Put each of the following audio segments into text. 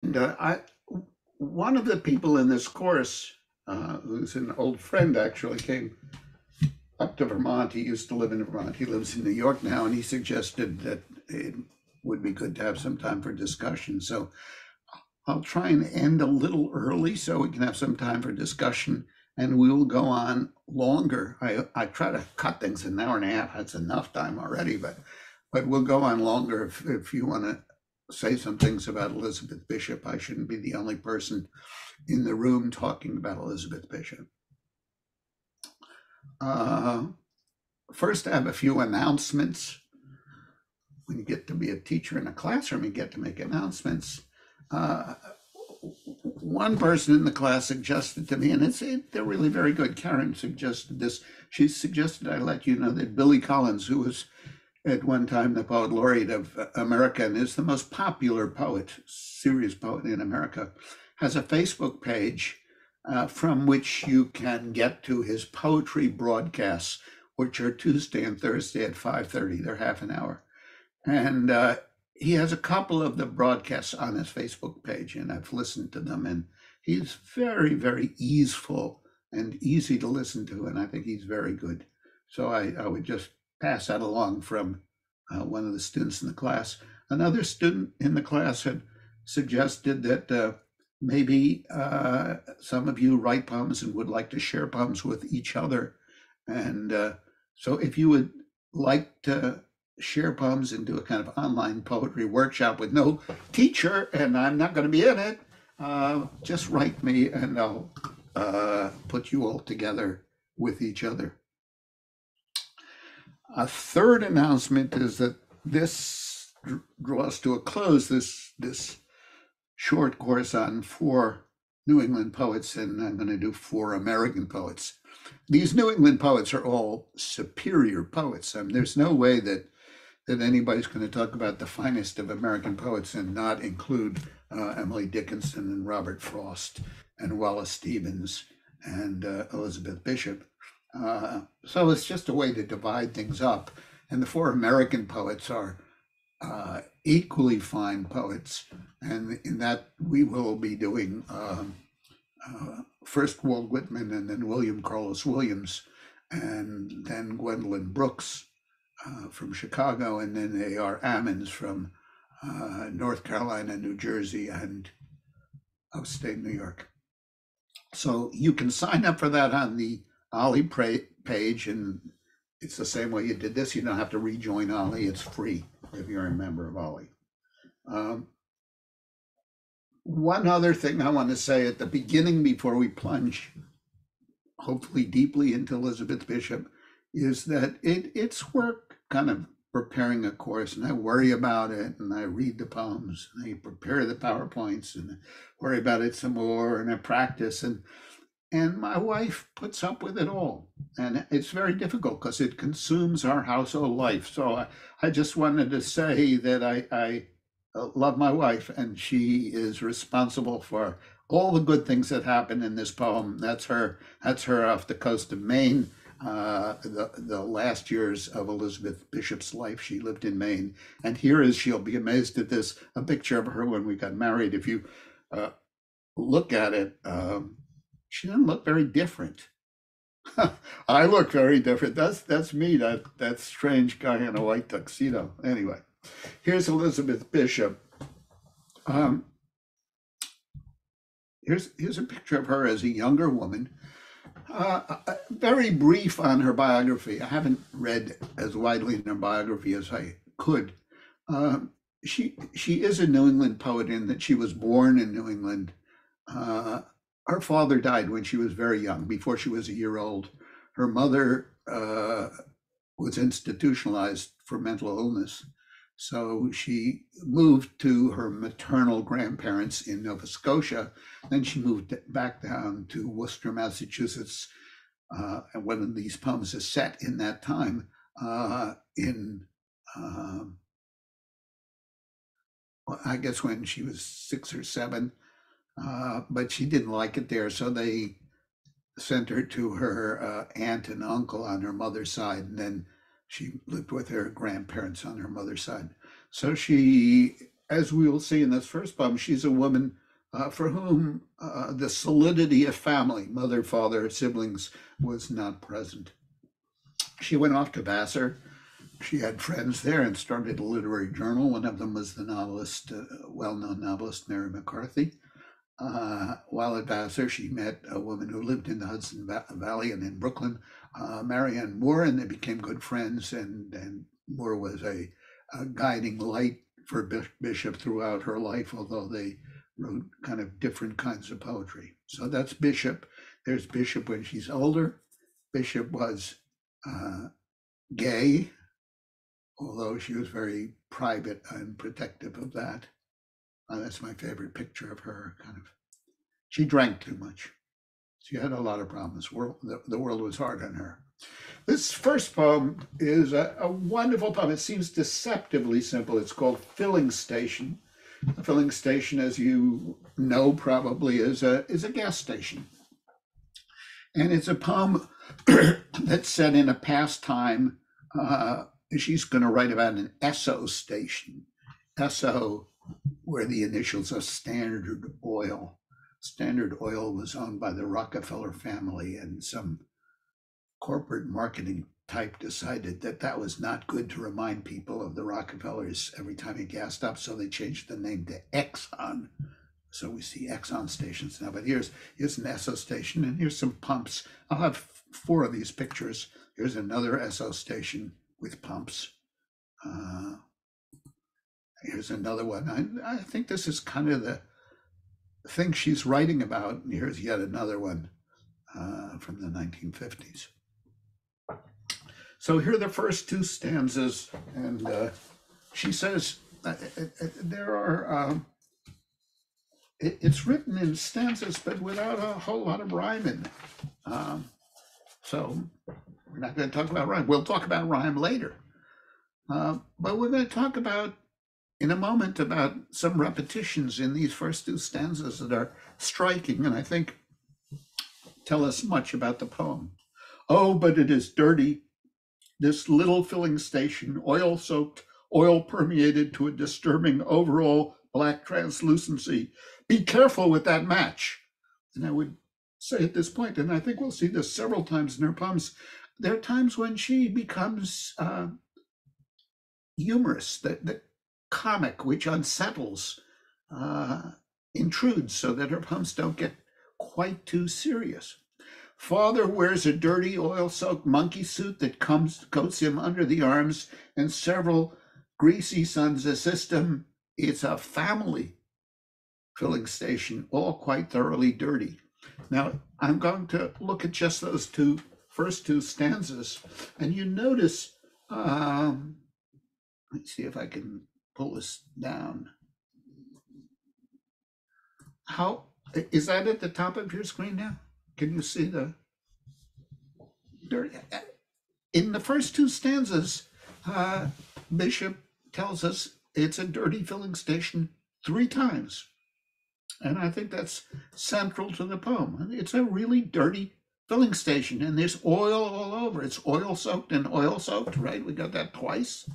And one of the people in this course, who's an old friend actually, came up to Vermont. He used to live in Vermont. He lives in New York now, and he suggested that it would be good to have some time for discussion. So I'll try and end a little early so we can have some time for discussion, and we will go on longer. I try to cut things an hour and a half. That's enough time already, but we'll go on longer if you want to say some things about Elizabeth Bishop. I shouldn't be the only person in the room talking about Elizabeth Bishop. Uh, First, I have a few announcements. When you get to be a teacher in a classroom, you get to make announcements. Uh, One person in the class suggested to me, and they're really very good. Karen suggested this. She suggested I let you know that Billy Collins, who was at one time the poet laureate of America and is the most popular poet, serious poet in America, has a Facebook page from which you can get to his poetry broadcasts, which are Tuesday and Thursday at 5:30. They're half an hour. And he has a couple of the broadcasts on his Facebook page, and I've listened to them. And he's very, very easeful and easy to listen to. And I think he's very good. So I would just pass that along from one of the students in the class. Another student in the class had suggested that maybe some of you write poems and would like to share poems with each other. And so if you would like to share poems and do a kind of online poetry workshop with no teacher, and I'm not going to be in it, just write me and I'll put you all together with each other. A third announcement is that this draws to a close this short course on 4 New England poets, and I'm going to do 4 American poets. These New England poets are all superior poets. There's no way that anybody's going to talk about the finest of American poets and not include Emily Dickinson and Robert Frost and Wallace Stevens and Elizabeth Bishop. So it's just a way to divide things up. And the 4 American poets are equally fine poets. And in that, we will be doing first Walt Whitman and then William Carlos Williams and then Gwendolyn Brooks from Chicago, and then A.R. Ammons from North Carolina, New Jersey, and upstate New York. So you can sign up for that on the OLLI page, and it's the same way you did this. You don't have to rejoin OLLI. It's free if you're a member of OLLI. Um, One other thing I want to say at the beginning before we plunge, hopefully deeply into Elizabeth Bishop, is that it's work kind of preparing a course, and I worry about it, and I read the poems, and I prepare the PowerPoints, and worry about it some more, and I practice, and my wife puts up with it all, and it's very difficult because it consumes our household life. So I just wanted to say that I love my wife, and she is responsible for all the good things that happen in this poem. That's her. That's her off the coast of Maine. The last years of Elizabeth Bishop's life, she lived in Maine, and here is, she'll be amazed at this, a picture of her when we got married. If you uh, look at it, she doesn't look very different. I look very different. That's me. That strange guy in a white tuxedo. Anyway, here's Elizabeth Bishop. Um, here's a picture of her as a younger woman. Very brief on her biography. I haven't read as widely in her biography as I could. She is a New England poet in that she was born in New England. Uh, Her father died when she was very young, before she was a year old. Her mother was institutionalized for mental illness. So she moved to her maternal grandparents in Nova Scotia. Then she moved back down to Worcester, Massachusetts. And one of these poems is set in that time in, I guess, when she was 6 or 7. But she didn't like it there. So they sent her to her aunt and uncle on her mother's side, and then she lived with her grandparents on her mother's side. So she as we will see in this first poem, she's a woman for whom the solidity of family, mother, father, siblings, was not present. She went off to Vassar. She had friends there and started a literary journal. One of them was the novelist, well-known novelist Mary McCarthy. While at Vassar, she met a woman who lived in the Hudson Valley and in Brooklyn, Marianne Moore, and they became good friends. And Moore was a guiding light for Bishop throughout her life, although they wrote kind of different kinds of poetry. So that's Bishop. There's Bishop when she's older. Bishop was gay, although she was very private and protective of that. That's my favorite picture of her. She drank too much. She had a lot of problems. The world was hard on her. This first poem is a wonderful poem. It seems deceptively simple. It's called Filling Station. A filling station, as you know probably, is a gas station. And it's a poem that's set in a past time. She's going to write about an Esso station. Esso, where the initials are Standard Oil. Standard Oil was owned by the Rockefeller family, and some corporate marketing type decided that that was not good to remind people of the Rockefellers every time you gassed up, so they changed the name to Exxon. So we see Exxon stations now, but here's an Esso station, and here's some pumps. I'll have 4 of these pictures. Here's another Esso station with pumps. Here's another one. I think this is kind of the thing she's writing about. And here's yet another one from the 1950s. So here are the first 2 stanzas, and she says there are, it's written in stanzas, but without a whole lot of rhyme in it. So we're not going to talk about rhyme. We'll talk about rhyme later. But we're going to talk about, in a moment, about some repetitions in these first 2 stanzas that are striking, and I think tell us much about the poem. Oh, but it is dirty, this little filling station, oil-soaked, oil-permeated to a disturbing overall black translucency. Be careful with that match. And I would say at this point, and I think we'll see this several times in her poems, there are times when she becomes humorous, the comic, which unsettles, intrudes so that her poems don't get quite too serious. Father wears a dirty oil-soaked monkey suit that coats him under the arms, and several greasy sons assist him. It's a family filling station, all quite thoroughly dirty. Now, I'm going to look at just those first two stanzas, and you notice, let's see if I can pull this down. How is that at the top of your screen now? Can you see the dirty? In the first 2 stanzas, Bishop tells us it's a dirty filling station 3 times. And I think that's central to the poem. It's a really dirty filling station, and there's oil all over. It's oil-soaked and oil-soaked, right? We got that twice.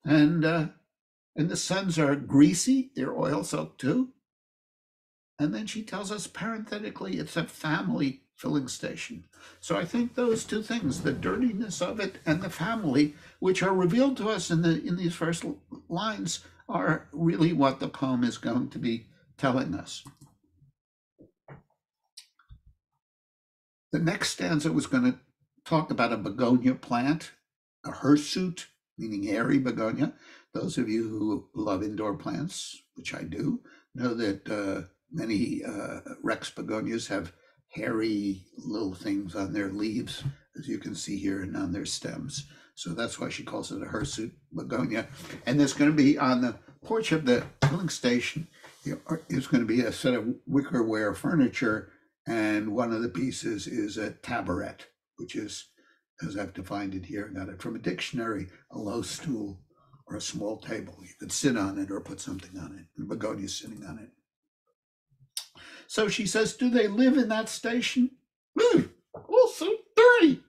And the sons are greasy. They're oil-soaked too. And then she tells us parenthetically, it's a family filling station. So I think those 2 things, the dirtiness of it and the family, which are revealed to us in these first lines, are really what the poem is going to be telling us. The next stanza was going to talk about a begonia plant, a hirsute, meaning hairy begonia. Those of you who love indoor plants, which I do, know that many Rex begonias have hairy little things on their leaves, as you can see here, and on their stems. So that's why she calls it a hirsute begonia. And there's going to be on the porch of the filling station, is going to be a set of wickerware furniture, and one of the pieces is a tabaret, which is, as I've defined it here, got it from a dictionary, a low stool or a small table. You could sit on it or put something on it. The begonia's sitting on it. So she says, do they live in that station? Oh, so dirty.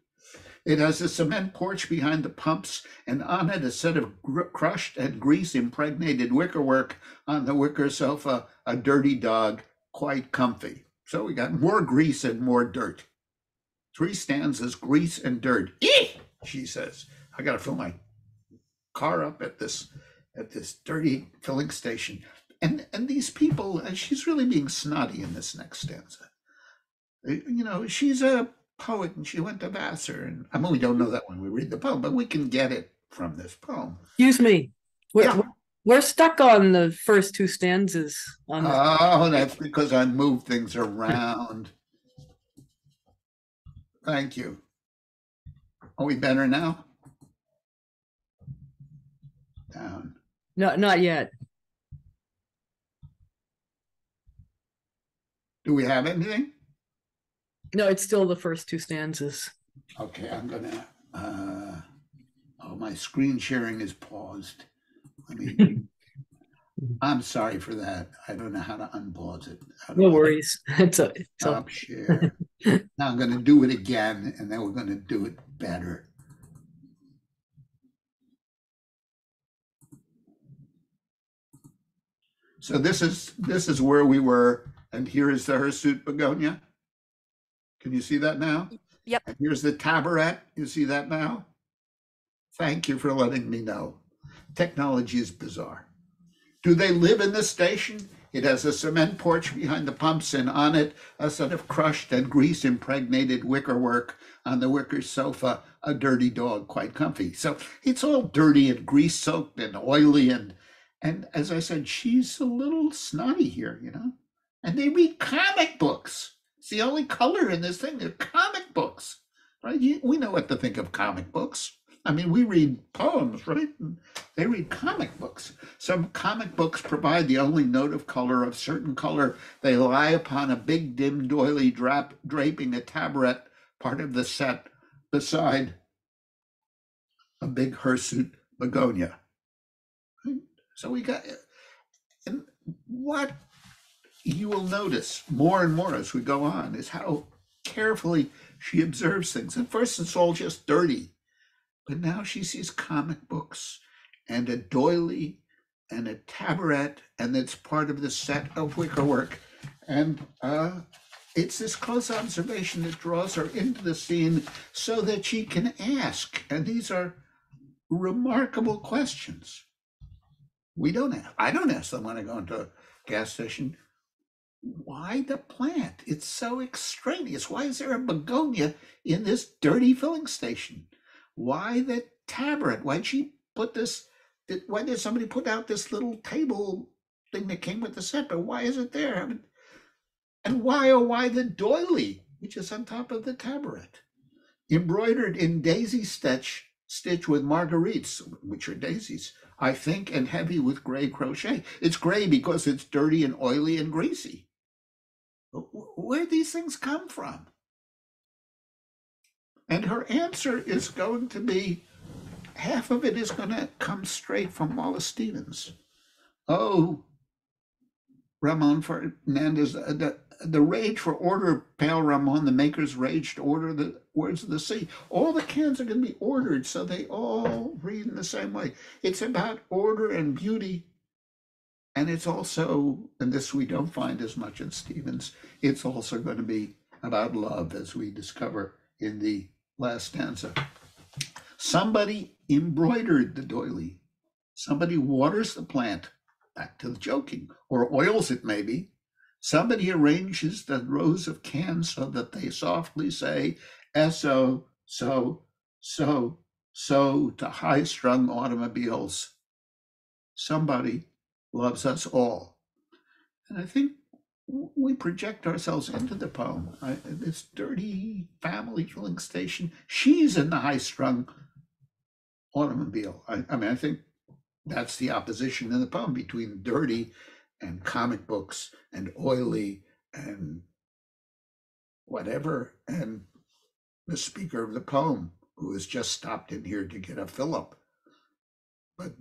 It has a cement porch behind the pumps, and on it a set of crushed and grease impregnated wickerwork. On the wicker sofa, a dirty dog, quite comfy. So we got more grease and more dirt. 3 stanzas, grease and dirt. Eek! She says, I got to fill my car up at this dirty filling station. And these people, and she's really being snotty in this next stanza. She's a poet and she went to Vassar. And I mean, we don't know that when we read the poem, but we can get it from this poem. Excuse me. We're, Yeah. we're stuck on the first 2 stanzas on this. Oh, that's because I moved things around. Thank you. Are we better now? Down. No, not yet. Do we have anything? No, it's still the first 2 stanzas. Okay, I'm gonna. Oh, my screen sharing is paused. I'm sorry for that. I don't know how to unpause it. No worries. It's Stop share. Now I'm going to do it again, and then we're going to do it better. So this is where we were, and here is the hirsute begonia. Can you see that now? Yep. And here's the tabaret. You see that now? Thank you for letting me know. Technology is bizarre. Do they live in the station? It has a cement porch behind the pumps, and on it a set of crushed and grease impregnated wickerwork. On the wicker sofa, a dirty dog, quite comfy. So it's all dirty and grease soaked and oily, and as I said, she's a little snotty here, And they read comic books. It's the only color in this thing. They're comic books, right? We know what to think of comic books. I mean, we read poems, right? And they read comic books. Some comic books provide the only note of color of certain color. They lie upon a big dim doily draping a tabaret, part of the set, beside a big hirsute begonia. So we got, and what you will notice more and more as we go on is how carefully she observes things. At first, it's all just dirty. But now she sees comic books and a doily and a tabaret, and it's part of the set of wickerwork. And it's this close observation that draws her into the scene so that she can ask. And these are remarkable questions. I don't ask them when I go into a gas station. Why the plant? It's so extraneous. Why is there a begonia in this dirty filling station? Why the tabaret? Why'd she put this? Why did somebody put out this little table thing that came with the set? But why is it there? And why the doily, which is on top of the tabaret, embroidered in daisy stitch with marguerites, which are daisies, I think, and heavy with gray crochet. It's gray because it's dirty and oily and greasy. Where these things come from? And her answer is going to be, half of it is going to come straight from Wallace Stevens. Oh, Ramon Fernandez, the rage for order, pale Ramon, the maker's rage to order the words of the sea. All the cans are going to be ordered so they all read in the same way. It's about order and beauty. And it's also, and this we don't find as much in Stevens, it's also going to be about love, as we discover in the last stanza. Somebody embroidered the doily. Somebody waters the plant, back to the joking, or oils it maybe. Somebody arranges the rows of cans so that they softly say S-O, so, to high-strung automobiles. Somebody loves us all. And I think we project ourselves into the poem. This dirty family filling station, she's in the high-strung automobile. I think that's the opposition in the poem between dirty and comic books and oily and whatever, and the speaker of the poem, who has just stopped in here to get a fill-up. But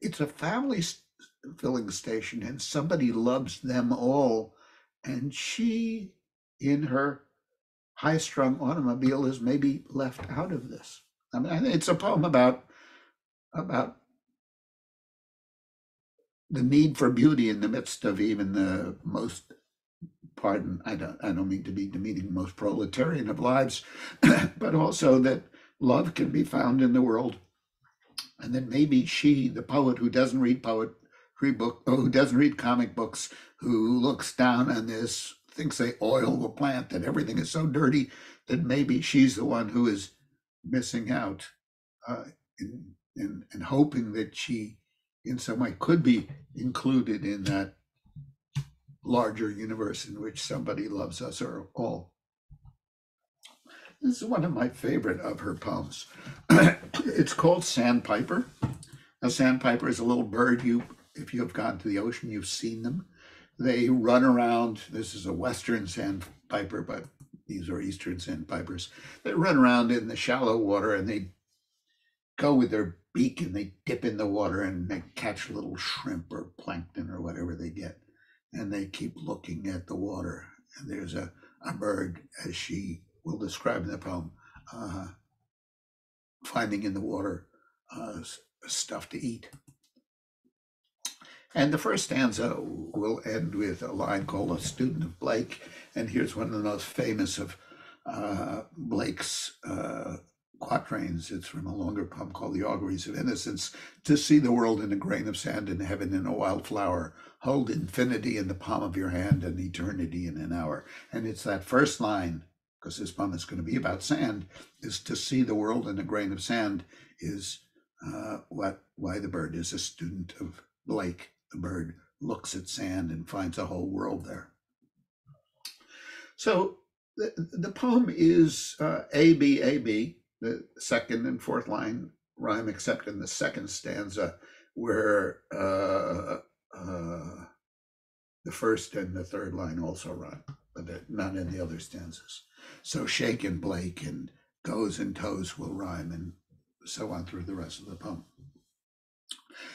it's a family filling station, and somebody loves them all. And she, in her high-strung automobile is maybe left out of this. I mean, I think it's a poem about the need for beauty in the midst of even the most, pardon, I don't mean to be demeaning, most proletarian of lives, but also that love can be found in the world, and that maybe she, the poet who doesn't read who doesn't read comic books, who looks down on this, thinks they oil the plant, that everything is so dirty, that maybe she's the one who is missing out, uh, in hoping that she, in some way, could be included in that larger universe in which somebody loves us or all. This is one of my favorite of her poems. It's called Sandpiper. A sandpiper is a little bird. If you have gone to the ocean, you've seen them. They run around. This is a western sandpiper, but these are eastern sandpipers. They run around in the shallow water, and they go with their beak and they dip in the water and they catch little shrimp or plankton or whatever they get. And they keep looking at the water. And there's a bird, as she will describe in the poem, finding in the water stuff to eat. And the first stanza will end with a line called "A Student of Blake." And here's one of the most famous of Blake's quatrains. It's from a longer poem called "The Auguries of Innocence." "To see the world in a grain of sand, and heaven in a wild flower. Hold infinity in the palm of your hand, and eternity in an hour." And it's that first line, because this poem is going to be about sand, is to see the world in a grain of sand is why the bird is a student of Blake. The bird looks at sand and finds a whole world there. So the poem is A, B, A, B. The second and fourth line rhyme, except in the second stanza, where the first and the third line also rhyme, but not in the other stanzas. So shake and Blake and goes and toes will rhyme, and so on through the rest of the poem.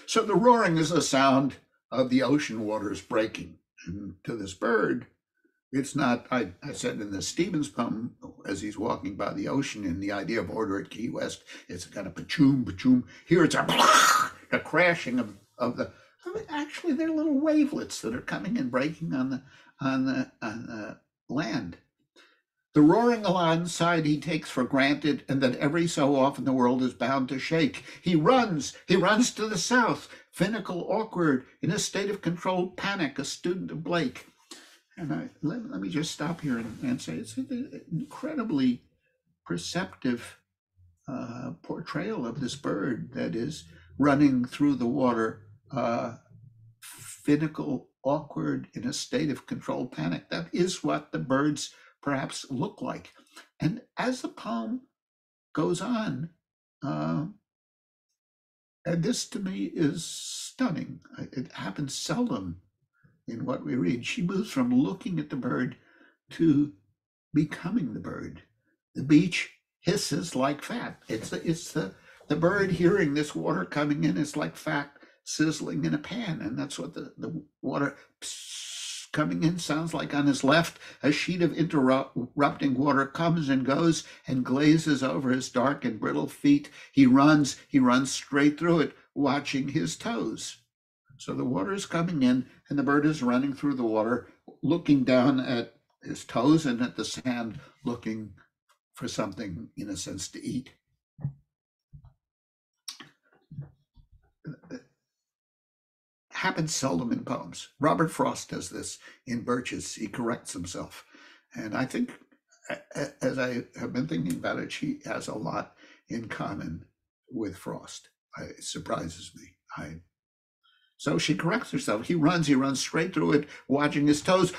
So the roaring is the sound of the ocean waters breaking. And to this bird, it's not, I said in the Stevens poem, as he's walking by the ocean in the idea of Order at Key West, it's a kind of pachoom, pachoom. Here it's a crashing of the, I mean, actually they're little wavelets that are coming and breaking on the land. The roaring alongside he takes for granted, and that every so often the world is bound to shake. He runs to the south, finical, awkward, in a state of controlled panic, a student of Blake. And let me just stop here and say it's an incredibly perceptive portrayal of this bird that is running through the water, finical, awkward, in a state of controlled panic. That is what the birds perhaps look like. And as the poem goes on, and this to me is stunning. It happens seldom in what we read. She moves from looking at the bird to becoming the bird. The beach hisses like fat. It's the bird hearing this water coming in is like fat sizzling in a pan, and that's what the water coming in sounds like. On his left, a sheet of interrupting water comes and goes and glazes over his dark and brittle feet. He runs straight through it, watching his toes. So the water is coming in, and the bird is running through the water, looking down at his toes and at the sand, looking for something, in a sense, to eat. Happens seldom in poems. Robert Frost does this in Birches. He corrects himself. And I think, as I have been thinking about it, she has a lot in common with Frost. It surprises me. So she corrects herself. He runs straight through it, watching his toes,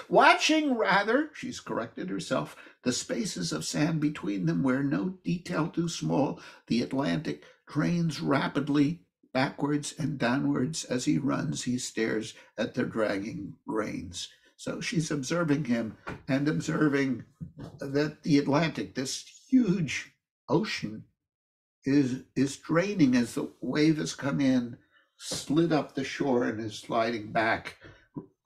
she's corrected herself, the spaces of sand between them where no detail too small, the Atlantic drains rapidly backwards and downwards. As he runs, he stares at the dragging grains. So she's observing him and observing that the Atlantic, this huge ocean, is draining as the wave has come in, slid up the shore, and is sliding back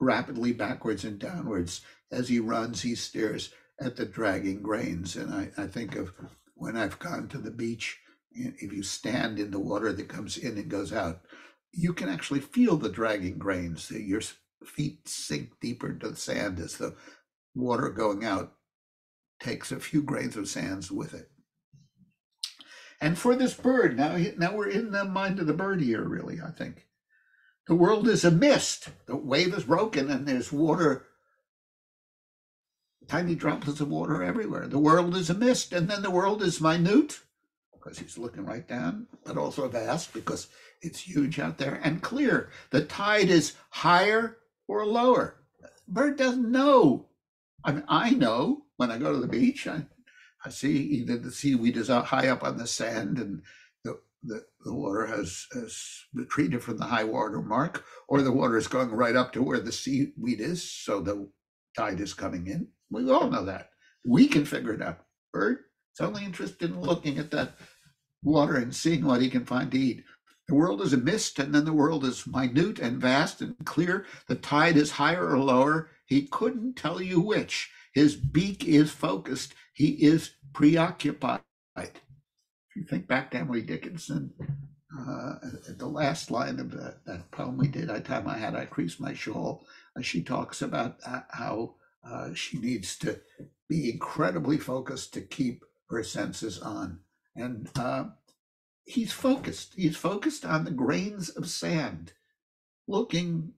rapidly backwards and downwards. As he runs, he stares at the dragging grains. And I think of when I've gone to the beach, if you stand in the water that comes in and goes out, you can actually feel the dragging grains. Your feet sink deeper into the sand as the water going out takes a few grains of sands with it. And for this bird, now we're in the mind of the bird here, really, I think. The world is a mist. The wave is broken and there's water, tiny droplets of water everywhere. The world is a mist, and then the world is minute, because he's looking right down, but also vast because it's huge out there, and clear. The tide is higher or lower. Bird doesn't know. I mean, I know when I go to the beach, I see either the seaweed is out high up on the sand and the water has retreated from the high water mark, or the water is going right up to where the seaweed is, so the tide is coming in. We all know that. We can figure it out. Bird is only interested in looking at that water and seeing what he can find to eat. The world is a mist, and then the world is minute and vast and clear. The tide is higher or lower. He couldn't tell you which. His beak is focused. He is preoccupied. If you think back to Emily Dickinson, the last line of that poem we did, "I Tie My Hat, I Crease My Shawl," she talks about how she needs to be incredibly focused to keep her senses on. And he's focused. He's focused on the grains of sand, looking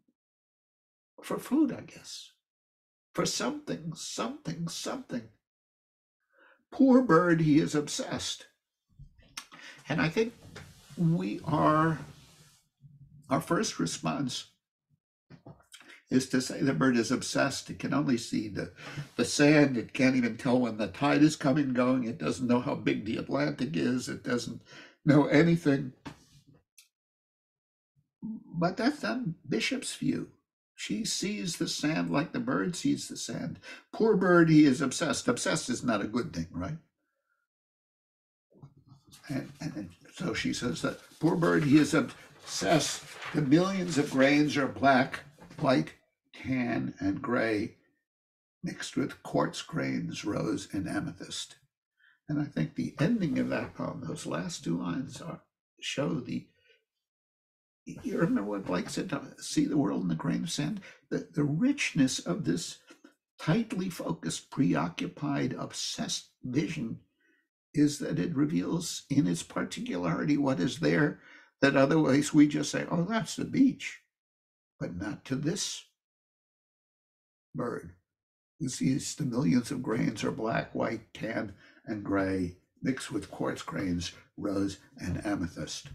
for food, I guess, for something. Poor bird, he is obsessed. And I think our first response is to say the bird is obsessed. It can only see the sand. It can't even tell when the tide is coming and going. It doesn't know how big the Atlantic is. It doesn't know anything. But that's not Bishop's view. She sees the sand like the bird sees the sand. Poor bird, he is obsessed. Obsessed is not a good thing, right? And so she says that poor bird, he is obsessed. The millions of grains are black, white, tan, and gray, mixed with quartz grains, rose, and amethyst. And I think the ending of that poem, those last two lines, show you remember what Blake said, see the world in the grain of sand? The richness of this tightly focused, preoccupied, obsessed vision is that it reveals in its particularity what is there that otherwise we just say, oh, that's the beach, but not to this bird who sees the millions of grains are black, white, tan, and gray, mixed with quartz grains, rose, and amethyst.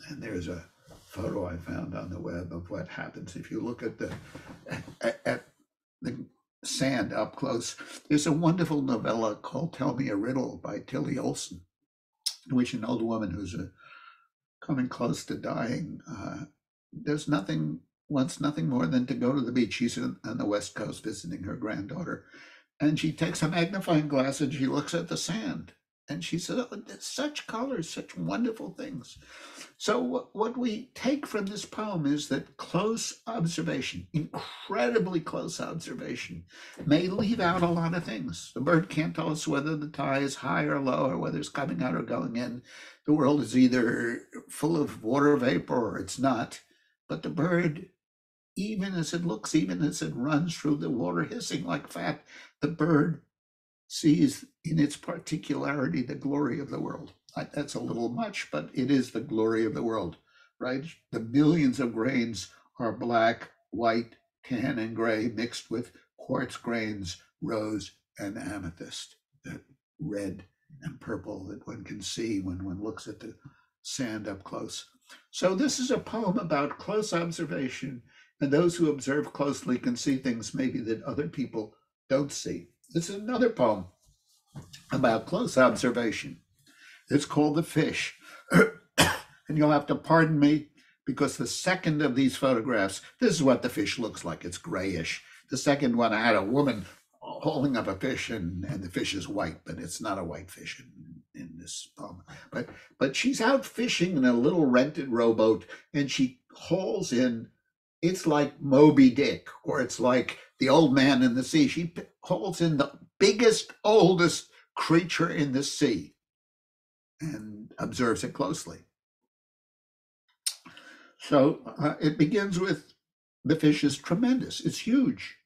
And there's a photo I found on the web of what happens if you look at the sand up close. There's a wonderful novella called Tell Me a Riddle by Tilly Olson, in which an old woman who's coming close to dying wants nothing more than to go to the beach. She's on the West Coast visiting her granddaughter, and she takes a magnifying glass and she looks at the sand. And she said, oh, such colors, such wonderful things. So what we take from this poem is that close observation, incredibly close observation, may leave out a lot of things. The bird can't tell us whether the tide is high or low, or whether it's coming out or going in. The world is either full of water vapor or it's not. But the bird, even as it looks, even as it runs through the water hissing like fat, the bird sees in its particularity the glory of the world. That's a little much, but it is the glory of the world, right? The millions of grains are black, white, tan, and gray, mixed with quartz grains, rose, and amethyst, that red and purple that one can see when one looks at the sand up close. So this is a poem about close observation, and those who observe closely can see things maybe that other people don't see. This is another poem about close observation. It's called The Fish. And you'll have to pardon me because the second of these photographs, this is what the fish looks like. It's grayish. The second one, I had a woman holding up a fish and the fish is white, but it's not a white fish in this poem. But she's out fishing in a little rented rowboat and she hauls in, it's like Moby Dick, or it's like the old man in the sea. She hauls in the biggest, oldest creature in the sea, and observes it closely. So it begins with the fish is tremendous. It's huge.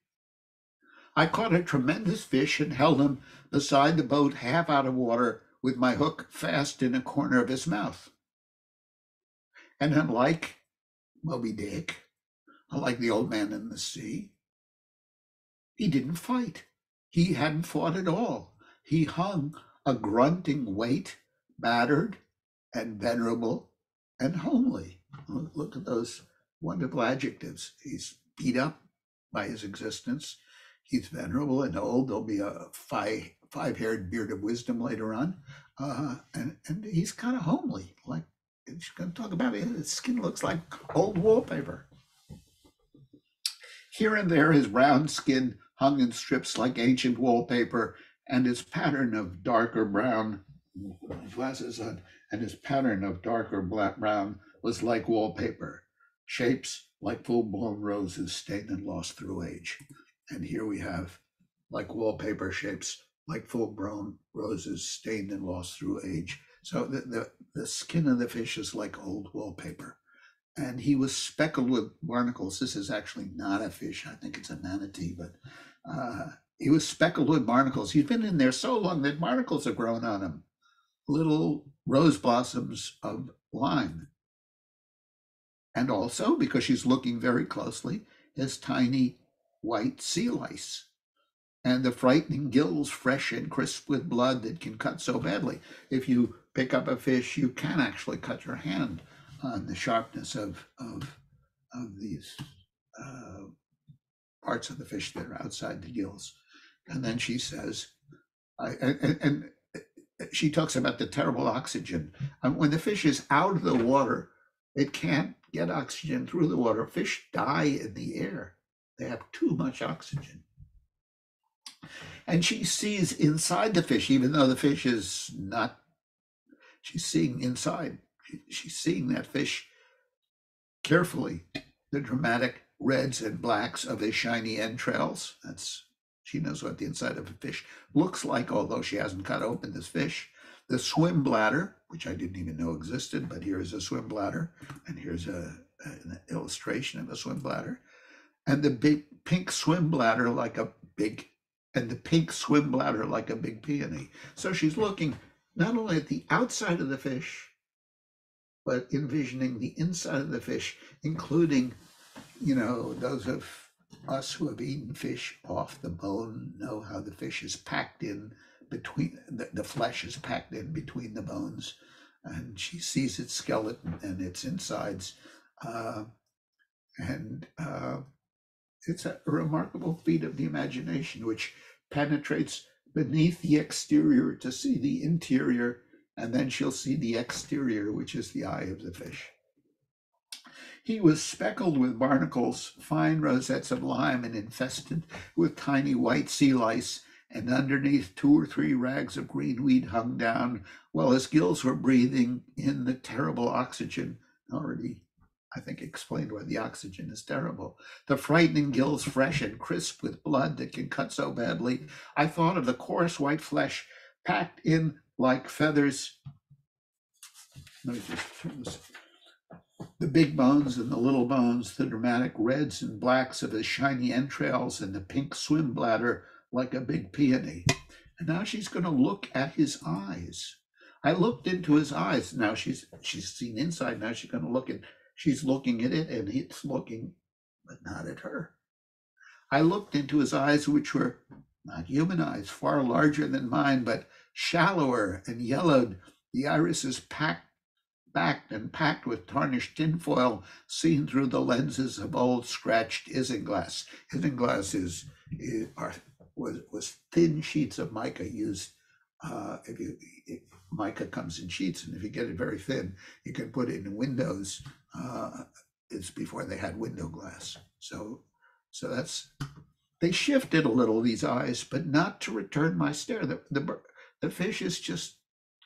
I caught a tremendous fish and held him beside the boat, half out of water, with my hook fast in a corner of his mouth. And unlike Moby Dick, unlike the old man in the sea, he didn't fight. He hadn't fought at all. He hung a grunting weight, battered and venerable and homely. Look at those wonderful adjectives. He's beat up by his existence. He's venerable and old. There'll be a five-haired beard of wisdom later on. And he's kind of homely. Like, he's going to talk about it. His skin looks like old wallpaper. Here and there, his brown skin hung in strips like ancient wallpaper, and his pattern of darker brown, glasses on, and his pattern of darker black brown was like wallpaper, shapes like full-blown roses stained and lost through age. And here we have like wallpaper shapes, like full-grown roses stained and lost through age. So the skin of the fish is like old wallpaper. And he was speckled with barnacles. This is actually not a fish. I think it's a manatee, but he was speckled with barnacles. He's been in there so long that barnacles have grown on him, little rose blossoms of lime. And also, because she's looking very closely, his tiny white sea lice and the frightening gills fresh and crisp with blood that can cut so badly. If you pick up a fish, you can actually cut your hand on the sharpness of these parts of the fish that are outside the gills. And then she says, and she talks about the terrible oxygen. When the fish is out of the water, it can't get oxygen through the water. Fish die in the air. They have too much oxygen. And she sees inside the fish, even though the fish is not, she's seeing inside. She's seeing that fish carefully, the dramatic reds and blacks of his shiny entrails. She knows what the inside of a fish looks like, although she hasn't cut open this fish. The swim bladder, which I didn't even know existed, but here's a swim bladder, and here's an illustration of a swim bladder. And the big pink swim bladder like a big peony. So she's looking not only at the outside of the fish, but envisioning the inside of the fish, including, those of us who have eaten fish off the bone know how the fish is packed in between, the flesh is packed in between the bones, and she sees its skeleton and its insides. It's a remarkable feat of the imagination, which penetrates beneath the exterior to see the interior, and then she'll see the exterior, which is the eye of the fish. He was speckled with barnacles, fine rosettes of lime, and infested with tiny white sea lice, and underneath 2 or 3 rags of green weed hung down, while his gills were breathing in the terrible oxygen. Already, I think, explained why the oxygen is terrible. The frightening gills fresh and crisp with blood that can cut so badly. I thought of the coarse white flesh packed in like feathers. Let me just turn this. The big bones and the little bones, the dramatic reds and blacks of his shiny entrails, and the pink swim bladder like a big peony. And now she's going to look at his eyes. I looked into his eyes. Now she's seen inside. Now she's going to look at. She's looking at it, and it's looking, but not at her. I looked into his eyes, which were not human eyes, far larger than mine, but shallower and yellowed. The irises backed with tarnished tinfoil, seen through the lenses of old scratched isinglass. Isinglass was thin sheets of mica used. Mica comes in sheets, and if you get it very thin, you can put it in windows. It's before they had window glass. So that's, they shifted a little, these eyes, but not to return my stare. The fish is just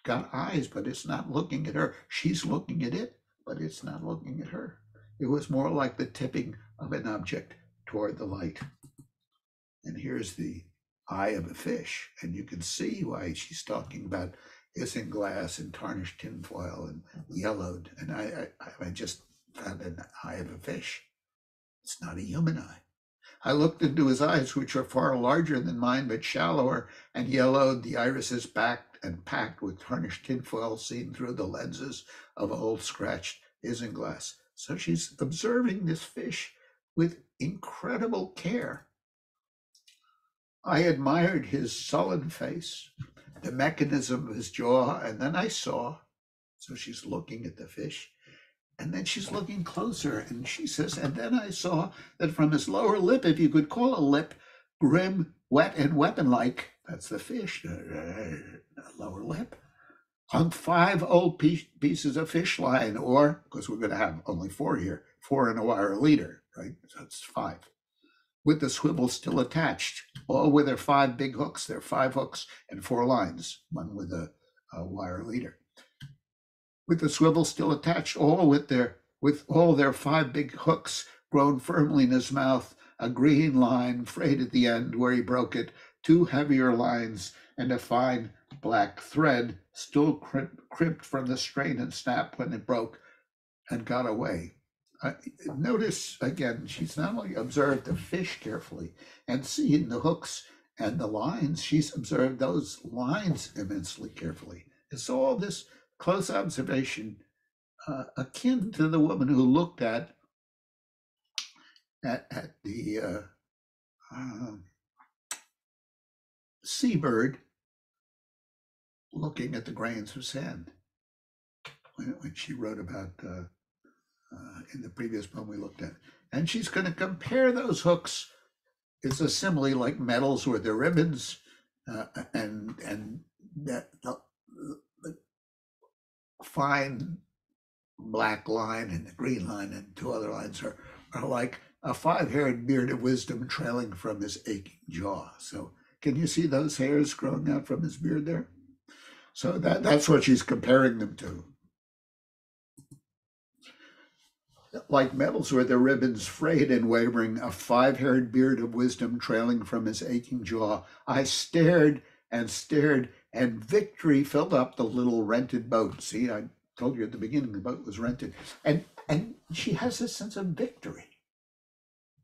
got eyes, but it's not looking at her. She's looking at it, but it's not looking at her. It was more like the tipping of an object toward the light. And here's the eye of a fish. And you can see why she's talking about isinglass and tarnished tinfoil and yellowed. And I just found an eye of a fish. It's not a human eye. I looked into his eyes, which are far larger than mine, but shallower and yellowed, the irises backed and packed with tarnished tinfoil seen through the lenses of old scratched isinglass. So she's observing this fish with incredible care. I admired his sullen face, the mechanism of his jaw, and then I saw, so she's looking at the fish, and then she's looking closer, and she says, and then I saw that from his lower lip, if you could call a lip, grim, wet, and weapon-like, that's the fish, lower lip, hung 5 old pieces of fish line, or, because we're going to have only 4 here, 4 in a wire leader, right? So it's 5. With the swivel still attached, all with their 5 big hooks. There are 5 hooks and 4 lines, one with a wire leader. With the swivel still attached, all with all their 5 big hooks grown firmly in his mouth, a green line frayed at the end where he broke it, 2 heavier lines, and a fine black thread still crimped from the strain and snap when it broke and got away. Notice again, she's not only observed the fish carefully and seen the hooks and the lines, she's observed those lines immensely carefully. And so all this close observation, akin to the woman who looked at the seabird looking at the grains of sand when she wrote about in the previous poem we looked at. And she's going to compare those hooks. It's a simile like metals with their ribbons, and that the fine black line and the green line and 2 other lines are like a 5-haired beard of wisdom trailing from his aching jaw. So can you see those hairs growing out from his beard there? So that's what she's comparing them to. Like metals with their ribbons frayed and wavering, a 5-haired beard of wisdom trailing from his aching jaw. I stared and stared, and victory filled up the little rented boat. See, I told you at the beginning the boat was rented. And she has this sense of victory.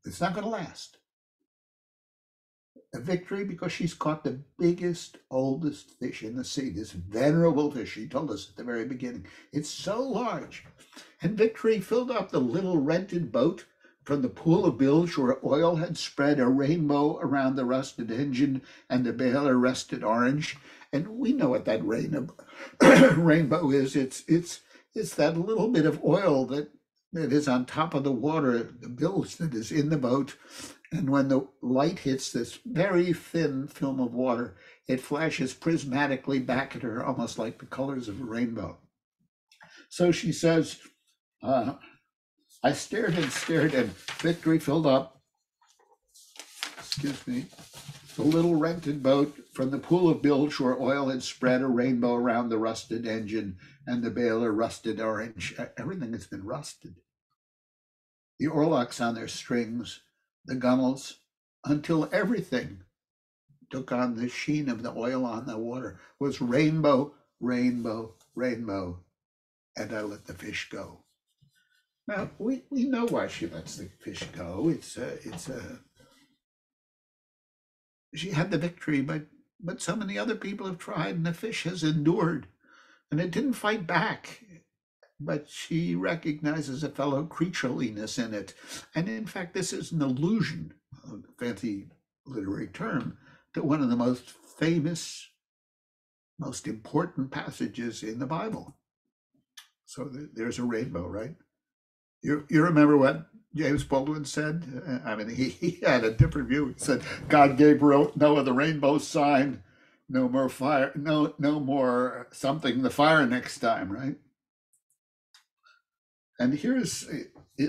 It's not going to last. A victory because she's caught the biggest, oldest fish in the sea, this venerable fish. She told us at the very beginning. It's so large. And victory filled up the little rented boat from the pool of bilge where oil had spread a rainbow around the rusted engine and the baler rested orange. And we know what that rainbow is. It's that little bit of oil that is on top of the water, the bilge that is in the boat. And when the light hits this very thin film of water, it flashes prismatically back at her, almost like the colors of a rainbow. So she says, I stared and stared, and victory filled up, the little rented boat from the pool of bilge where oil had spread a rainbow around the rusted engine and the baler rusted orange. Everything has been rusted. The oarlocks on their strings, the gunnels, until everything took on the sheen of the oil on the water, was rainbow, rainbow, rainbow, and I let the fish go. Now, we know why she lets the fish go. She had the victory, but so many other people have tried, and the fish has endured, and it didn't fight back. But she recognizes a fellow creatureliness in it. And in fact, this is an allusion, a fancy literary term, to one of the most famous, most important passages in the Bible. So there's a rainbow, right? You remember what James Baldwin said? I mean, he had a different view. He said, God gave Noah the rainbow sign, no more fire, no more something, the fire next time, right? And here's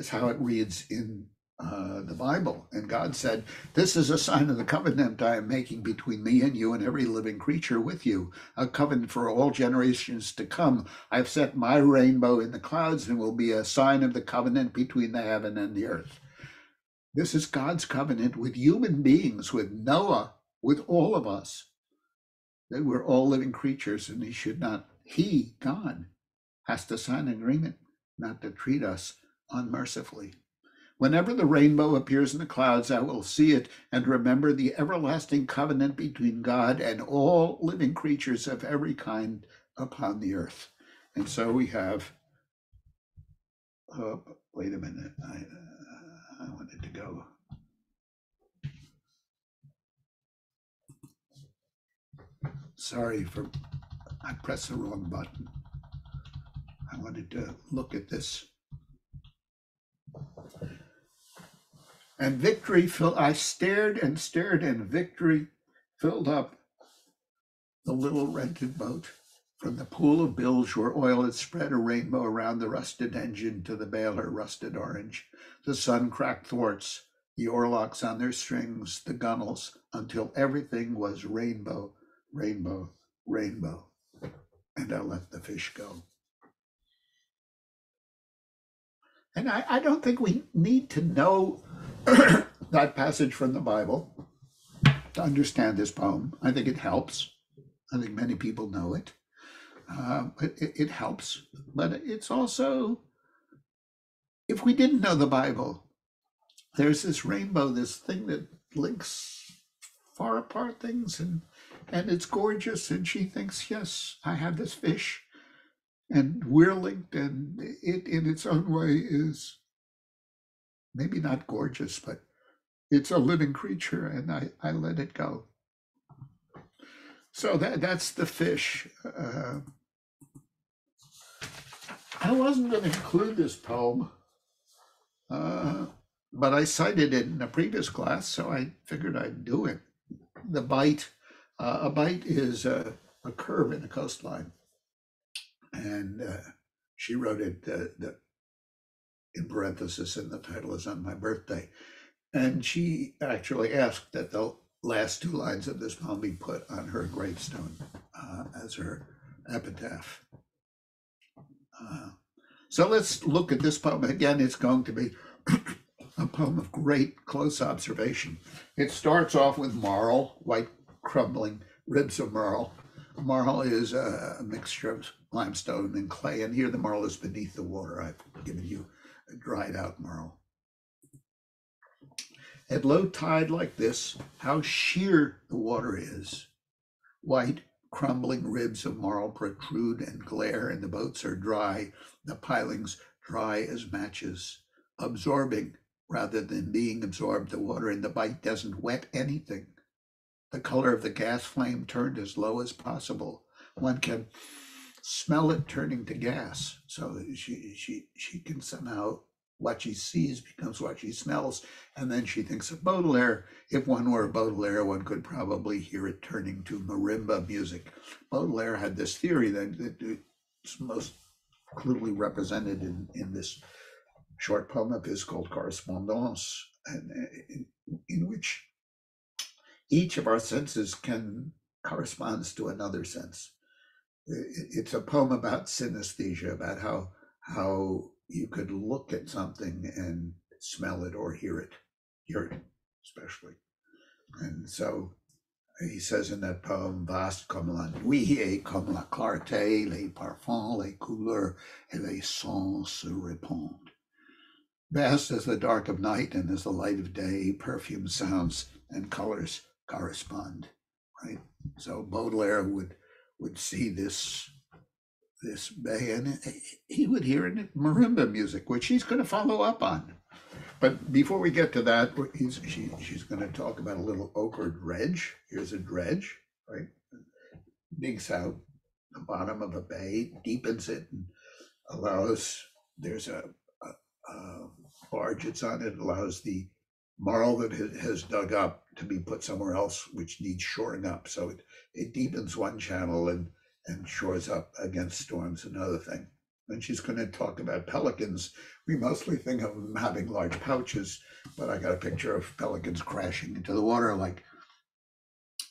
how it reads in the Bible. And God said, this is a sign of the covenant I am making between me and you and every living creature with you, a covenant for all generations to come. I've set my rainbow in the clouds and will be a sign of the covenant between the heaven and the earth. This is God's covenant with human beings, with Noah, with all of us, that we're all living creatures, and he, God, has to sign an agreement not to treat us unmercifully. Whenever the rainbow appears in the clouds, I will see it and remember the everlasting covenant between God and all living creatures of every kind upon the earth. And so we have, wait a minute, I wanted to go. Sorry I pressed the wrong button. I wanted to look at this. And victory I stared and stared, and victory filled up the little rented boat. From the pool of bilge where oil had spread a rainbow around the rusted engine to the baler rusted orange. The sun cracked thwarts, the oarlocks on their strings, the gunnels, until everything was rainbow, rainbow, rainbow. And I let the fish go. And I don't think we need to know that passage from the Bible to understand this poem. I think it helps. I think many people know it. It helps. But it's also, if we didn't know the Bible, there's this rainbow, this thing that links far apart things, and it's gorgeous. And she thinks, yes, I have this fish, and we're linked, and it in its own way is maybe not gorgeous, but it's a living creature, and I let it go. So that's the fish. I wasn't going to include this poem, but I cited it in a previous class, so I figured I'd do it. The bight, a bight is a curve in a coastline, and she wrote it in parenthesis, and the title is on my birthday. And she actually asked that the last two lines of this poem be put on her gravestone as her epitaph. So let's look at this poem. Again, it's going to be a poem of great close observation. It starts off with marl, white crumbling ribs of marl. Marl is a mixture of limestone and clay, and here the marl is beneath the water. I've given you a dried out marl. At low tide like this, how sheer the water is. White, crumbling ribs of marl protrude and glare, and the boats are dry, the pilings dry as matches, absorbing rather than being absorbed. The water in the bight doesn't wet anything. The color of the gas flame turned as low as possible. One can smell it turning to gas. So she can somehow, what she sees becomes what she smells. And then she thinks of Baudelaire. If one were Baudelaire, one could probably hear it turning to marimba music. Baudelaire had this theory that it's most clearly represented in this short poem of his called Correspondance, and in which each of our senses corresponds to another sense. It's a poem about synesthesia, about how you could look at something and smell it or hear it especially. And so he says in that poem, vaste comme la nuit et comme la clarté, les parfums, les couleurs et les sons se répondent. Vast as the dark of night and as the light of day, perfume, sounds, and colors correspond, right? So Baudelaire would see this bay, and he would hear in it marimba music, which he's going to follow up on. But before we get to that, she's going to talk about a little ochre dredge. Here's a dredge, right? Digs out the bottom of a bay, deepens it, and allows, there's a barge that's on it, allows the marl that it has dug up to be put somewhere else, which needs shoring up. So it deepens one channel and shores up against storms, another thing. And she's going to talk about pelicans. We mostly think of them having large pouches, but I got a picture of pelicans crashing into the water.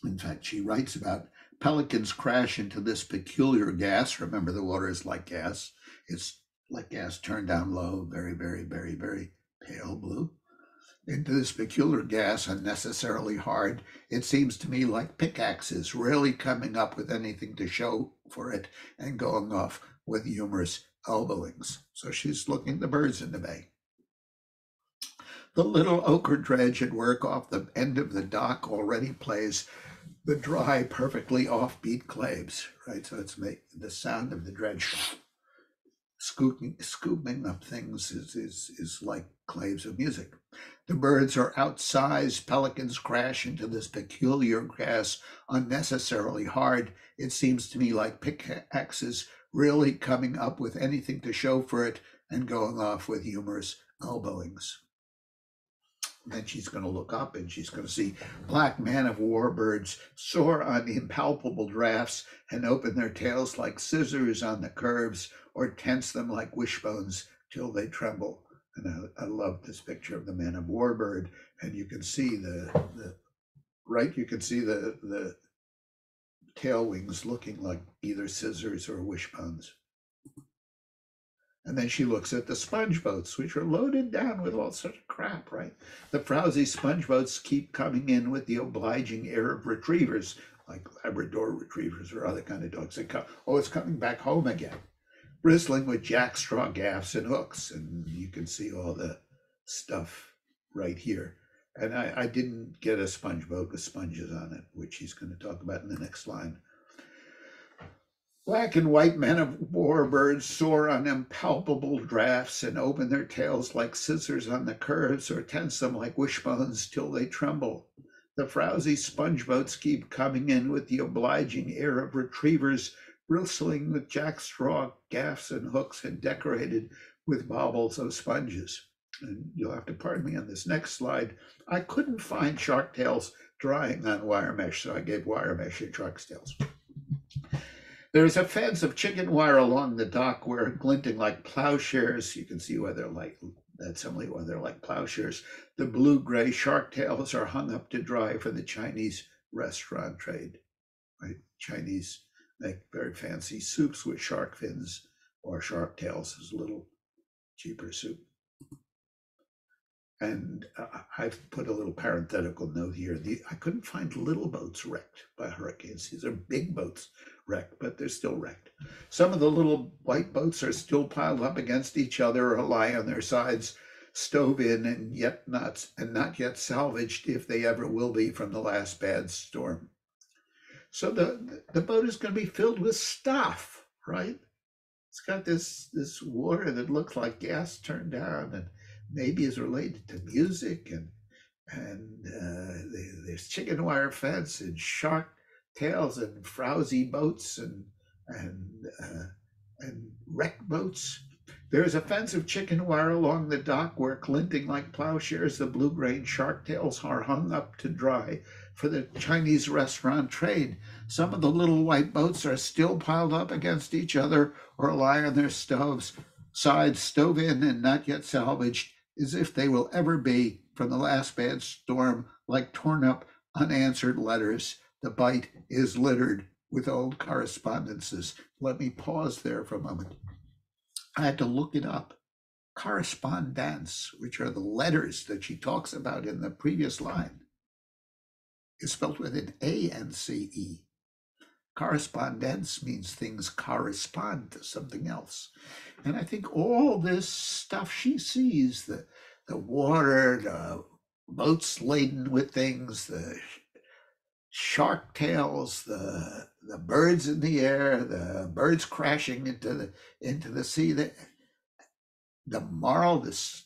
In fact, she writes about pelicans crash into this peculiar gas. Remember, the water is like gas. It's like gas turned down low, very, very, very, very pale blue. into this peculiar gas unnecessarily hard. It seems to me like pickaxes, rarely coming up with anything to show for it and going off with humorous elbowings. So she's looking the birds in the bay. The little ochre dredge at work off the end of the dock already plays the dry, perfectly offbeat claves, right? So it's the sound of the dredge scooping up things is like claves of music. The birds are outsized. Pelicans crash into this peculiar grass unnecessarily hard. It seems to me like pickaxes really coming up with anything to show for it and going off with humorous elbowings. Then she's going to look up and she's going to see black man-of-war birds soar on impalpable drafts and open their tails like scissors on the curves or tense them like wishbones till they tremble. And I love this picture of the man-of-war bird, and you can see you can see the tail wings looking like either scissors or wishbones. And then she looks at the sponge boats, which are loaded down with all sorts of crap, right? The frowsy sponge boats keep coming in with the obliging air of retrievers, like Labrador retrievers or other kind of dogs. It's coming back home again, bristling with jackstraw gaffs and hooks. And you can see all the stuff right here. And I didn't get a sponge boat with sponges on it, which he's going to talk about in the next line. Black and white men-of-war birds soar on impalpable drafts and open their tails like scissors on the curves or tense them like wishbones till they tremble. The frowsy sponge boats keep coming in with the obliging air of retrievers, bristling with jackstraw gaffs and hooks and decorated with baubles of sponges. And you'll have to pardon me on this next slide. I couldn't find shark tails drying on wire mesh, so I gave wire mesh a shark tails. There's a fence of chicken wire along the dock where glinting like plowshares. You can see why they're like plowshares. The blue-gray shark tails are hung up to dry for the Chinese restaurant trade. Right? Chinese make very fancy soups with shark fins or shark tails as a little cheaper soup. And I've put a little parenthetical note here. I couldn't find little boats wrecked by hurricanes. These are big boats wrecked, but they're still wrecked. Some of the little white boats are still piled up against each other or lie on their sides, stove in and not yet salvaged, if they ever will be, from the last bad storm. So the boat is going to be filled with stuff, right? It's got this water that looks like gas turned down and maybe is related to music, and there's chicken wire fence and shark tails and frowsy boats and wrecked boats. There's a fence of chicken wire along the dock where, glinting like plowshares, the blue-grain shark tails are hung up to dry for the Chinese restaurant trade. Some of the little white boats are still piled up against each other or lie on their sides, stove in and not yet salvaged, as if they will ever be, from the last bad storm, like torn up, unanswered letters. The bight is littered with old correspondences. Let me pause there for a moment. I had to look it up. Correspondence, which are the letters that she talks about in the previous line, is spelled with an A-N-C-E. Correspondence means things correspond to something else. And I think all this stuff she sees, the water, the boats laden with things, the shark tails, the birds in the air, the birds crashing into the sea, the marl, this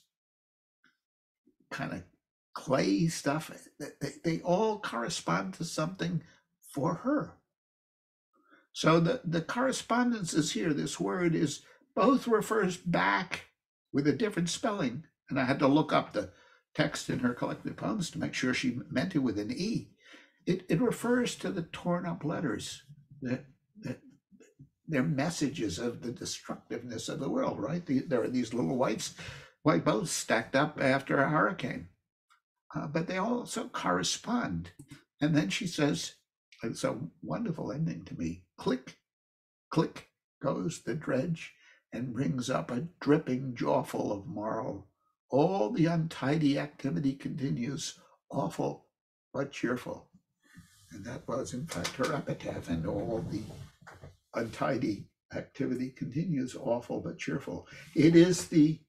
kind of clay stuff, they all correspond to something for her. So the correspondence is here. This word is both refers back with a different spelling, and I had to look up the text in her collected poems to make sure she meant it with an E. It refers to the torn up letters, they're messages of the destructiveness of the world, right? There are these little white boats stacked up after a hurricane, but they also correspond. And then she says, it's a wonderful ending to me. Click, click goes the dredge and brings up a dripping jawful of marl All the untidy activity continues, awful but cheerful. And that was, in fact, her epitaph. And all the untidy activity continues, awful but cheerful. It is the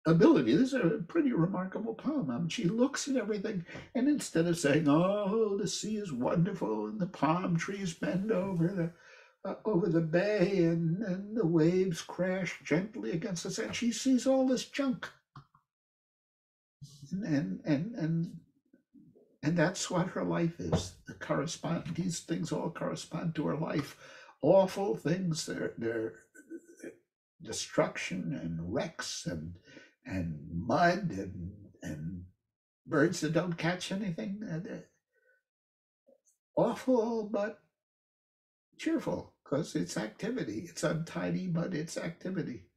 ability. This is a pretty remarkable poem. She looks at everything, and instead of saying, "Oh, the sea is wonderful, and the palm trees bend over the bay, and the waves crash gently against the sand," she sees all this junk, and that's what her life is. These things all correspond to her life. Awful things. They're destruction and wrecks and mud and birds that don't catch anything. Awful but cheerful, because it's activity. It's untidy, but it's activity.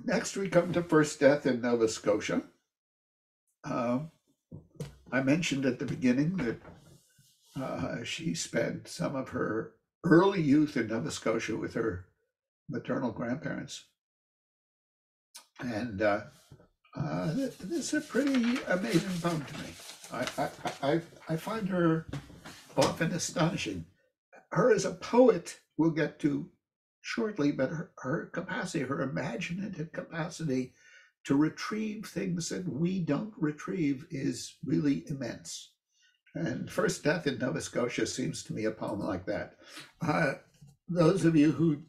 Next, we come to First Death in Nova Scotia. I mentioned at the beginning that she spent some of her early youth in Nova Scotia with her maternal grandparents. And this is a pretty amazing poem to me. I find her often astonishing. Her as a poet, we'll get to shortly, but her capacity, her imaginative capacity to retrieve things that we don't retrieve is really immense. And First Death in Nova Scotia seems to me a poem like that. Those of you who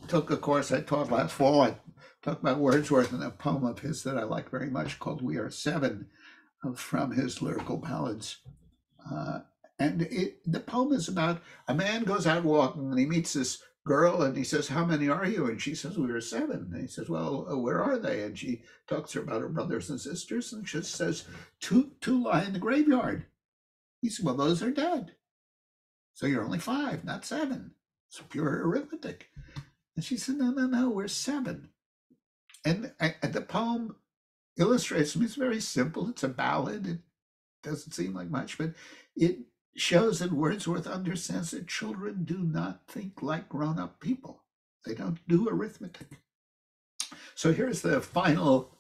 took a course I taught last fall, I talked about Wordsworth and a poem of his that I like very much called "We Are Seven," from his lyrical ballads. And the poem is about a man goes out walking and he meets this girl and he says, "How many are you?" And she says, "We are seven." And he says, "Well, where are they?" And she talks to her about her brothers and sisters, and she says, two lie in the graveyard. He said, "Well, those are dead. So you're only five, not seven. It's pure arithmetic." And she said, No, we're seven. And the poem illustrates me. It's very simple. It's a ballad. It doesn't seem like much, but it shows that Wordsworth understands that children do not think like grown-up people. They don't do arithmetic. So here's the final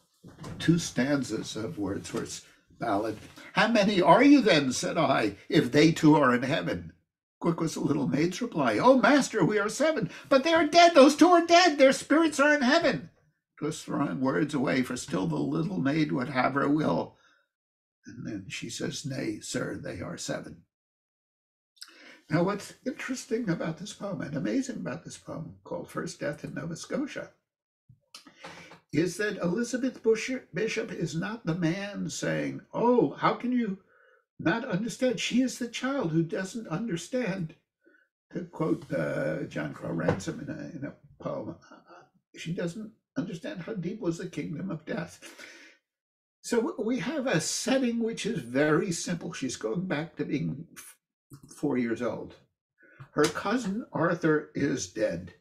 two stanzas of Wordsworth's ballad. "How many are you then," said I, "if they too are in heaven?" Quick was the little maid's reply, "Oh, master, we are seven, but they are dead. Those two are dead. Their spirits are in heaven." 'Twas throwing words away, for still the little maid would have her will. And then she says, "Nay, sir, they are seven." Now, what's interesting about this poem and amazing about this poem called First Death in Nova Scotia is that Elizabeth Bishop is not the man saying, "Oh, how can you not understand?" She is the child who doesn't understand. To quote John Crowe Ransom in a poem, she doesn't understand how deep was the kingdom of death. So we have a setting which is very simple. She's going back to being 4 years old. Her cousin Arthur is dead,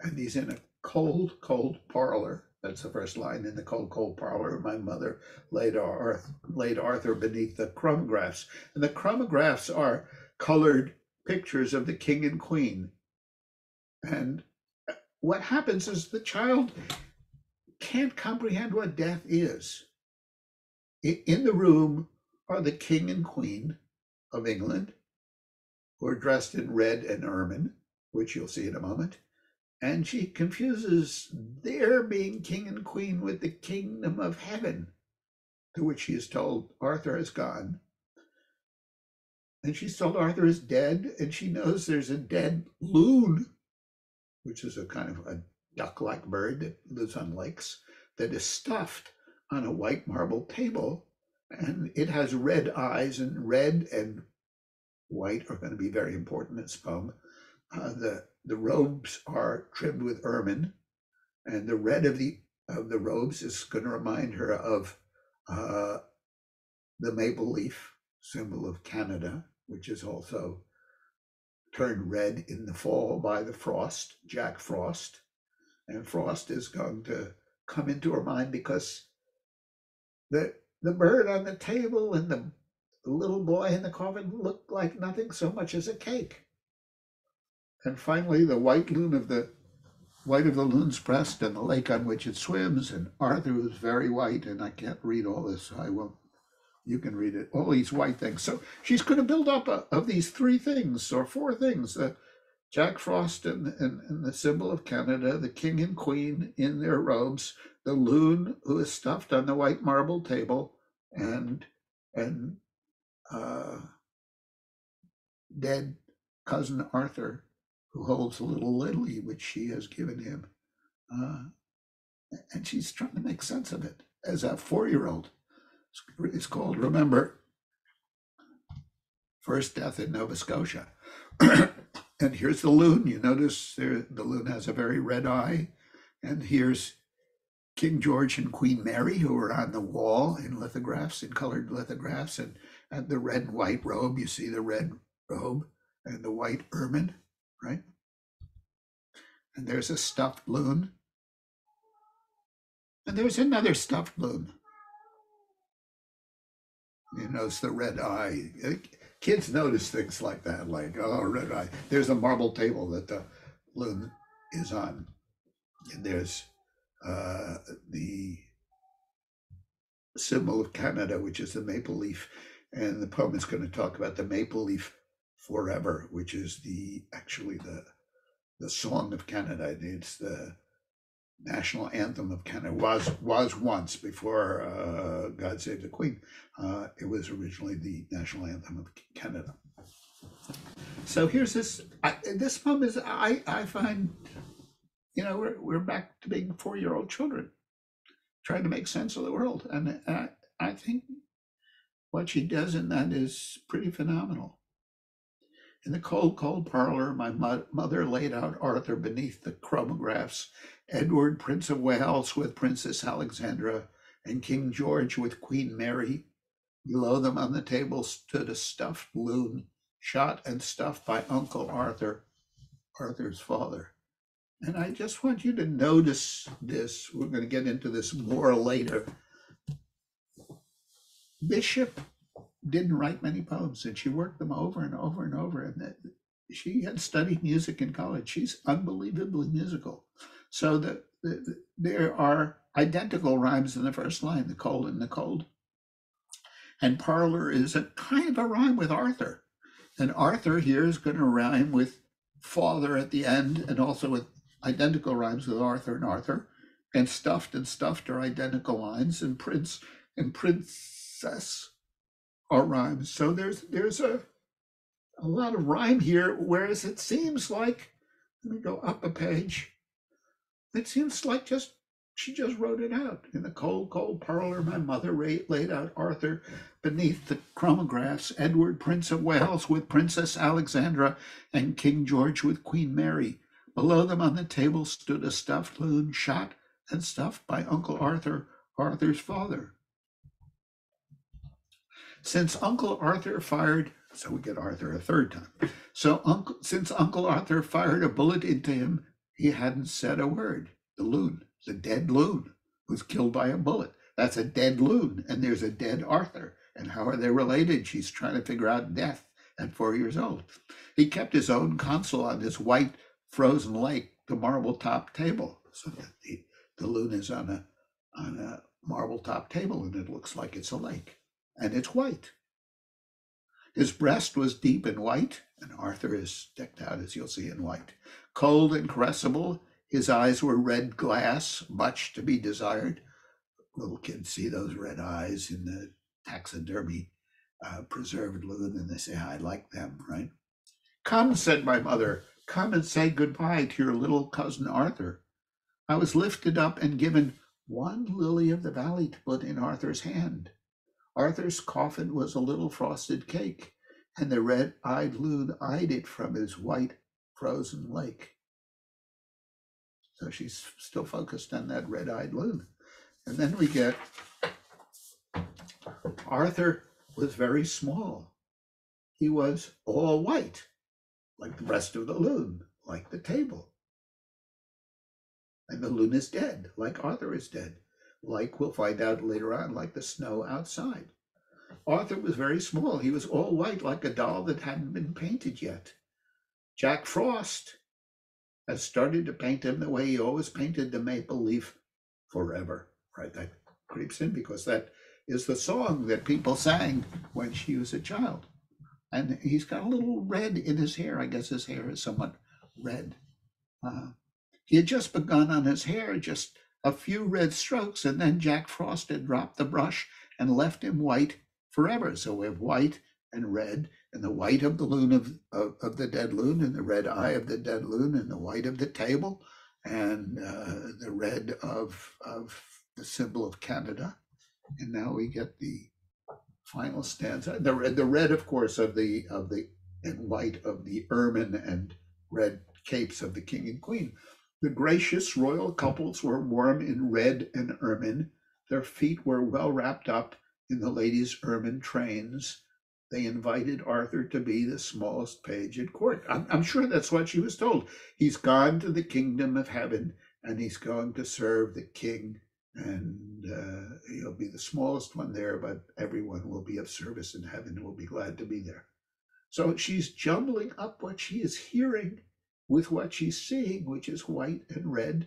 and he's in a cold, cold parlor. That's the first line. "In the cold, cold parlor, my mother laid Arthur beneath the chromographs." And the chromographs are colored pictures of the king and queen. And what happens is the child can't comprehend what death is. In the room are the king and queen of England, who are dressed in red and ermine, which you'll see in a moment. And she confuses their being king and queen with the kingdom of heaven, to which she is told Arthur has gone. And she's told Arthur is dead, and she knows there's a dead loon, which is a kind of a duck-like bird that lives on lakes, that is stuffed on a white marble table, and it has red eyes, and red and white are going to be very important in this poem. The robes are trimmed with ermine, and the red of the robes is going to remind her of the maple leaf, symbol of Canada, which is also turned red in the fall by the frost, Jack Frost. And frost is going to come into her mind because the bird on the table and the little boy in the coffin looked like nothing so much as a cake. And finally, the white loon of the white of the loon's breast and the lake on which it swims, and Arthur was very white, and I can't read all this, so I won't. You can read it, all these white things. So she's going to build up of these three things or four things. Jack Frost and the symbol of Canada, the king and queen in their robes, the loon who is stuffed on the white marble table, and uh, dead cousin Arthur, who holds a little lily which she has given him. And she's trying to make sense of it as a 4-year-old. It's called, remember, First Death in Nova Scotia. And here's the loon. You notice there, the loon has a very red eye. And here's King George and Queen Mary, who are on the wall in lithographs, in colored lithographs, and the red and white robe. You see the red robe and the white ermine, right? And there's a stuffed loon. And there's another stuffed loon. You notice the red eye. Kids notice things like that, like, oh, red eye. There's a marble table that the loon is on. And there's the symbol of Canada, which is the maple leaf. And the poem is going to talk about the maple leaf forever, which is actually the song of Canada. It's the national anthem of Canada. Was once, before God Save the Queen. It was originally the national anthem of Canada. So here's this. This poem is, I find, we're back to being 4-year-old children trying to make sense of the world, and I think what she does in that is pretty phenomenal. In the cold, cold parlor, my mother laid out Arthur beneath the chromographs, Edward, Prince of Wales, with Princess Alexandra, and King George with Queen Mary. Below them on the table stood a stuffed loon, shot and stuffed by Uncle Arthur, Arthur's father. And I just want you to notice this. We're going to get into this more later. Bishop didn't write many poems, and she worked them over and over and over. And she had studied music in college. She's unbelievably musical. So there are identical rhymes in the first line, the cold and the cold. And parlor is a kind of a rhyme with Arthur. And Arthur here is going to rhyme with father at the end, and also with identical rhymes with Arthur and Arthur. And stuffed are identical lines, and prince and princess are rhymes. So there's a lot of rhyme here, whereas it seems like, let me go up a page, it seems like she just wrote it out. In the cold, cold parlor, my mother laid out Arthur beneath the chromographs, Edward, Prince of Wales, with Princess Alexandra, and King George with Queen Mary. Below them on the table stood a stuffed loon, shot and stuffed by Uncle Arthur, Arthur's father. Since Uncle Arthur fired, so we get Arthur a third time. Since Uncle Arthur fired a bullet into him, he hadn't said a word. The loon, the dead loon, was killed by a bullet. That's a dead loon, and there's a dead Arthur. And how are they related? She's trying to figure out death at 4 years old. He kept his own console on this white frozen lake, the marble top table. So the loon is on a marble top table, and it looks like it's a lake, and it's white. His breast was deep and white, and Arthur is decked out, as you'll see, in white. Cold and caressable, his eyes were red glass, much to be desired. Little kids see those red eyes in the taxidermy preserved loon, and they say, I like them, right? Come, said my mother, come and say goodbye to your little cousin Arthur. I was lifted up and given one lily of the valley to put in Arthur's hand. Arthur's coffin was a little frosted cake, and the red-eyed loon eyed it from his white frozen lake. So she's still focused on that red-eyed loon. And then we get, Arthur was very small. He was all white, like the rest of the loon, like the table. And the loon is dead, like Arthur is dead, like we'll find out later on, like the snow outside. Arthur was very small. He was all white, like a doll that hadn't been painted yet. Jack Frost has started to paint him the way he always painted the maple leaf forever. Right? That creeps in because that is the song that people sang when she was a child. And he's got a little red in his hair. I guess his hair is somewhat red. Uh, he had just begun on his hair, just a few red strokes, and then Jack Frost had dropped the brush and left him white forever. So we have white and red, and the white of the loon of the dead loon, and the red eye of the dead loon, and the white of the table, and the red of the symbol of Canada. And now we get the final stanza. The red, of course, of the and white of the ermine and red capes of the king and queen. The gracious royal couples were warm in red and ermine. Their feet were well wrapped up in the ladies' ermine trains. They invited Arthur to be the smallest page at court. I'm sure that's what she was told. He's gone to the kingdom of heaven, and he's going to serve the king, and he'll be the smallest one there, but everyone will be of service in heaven and will be glad to be there. So she's jumbling up what she is hearing with what she's seeing, which is white and red,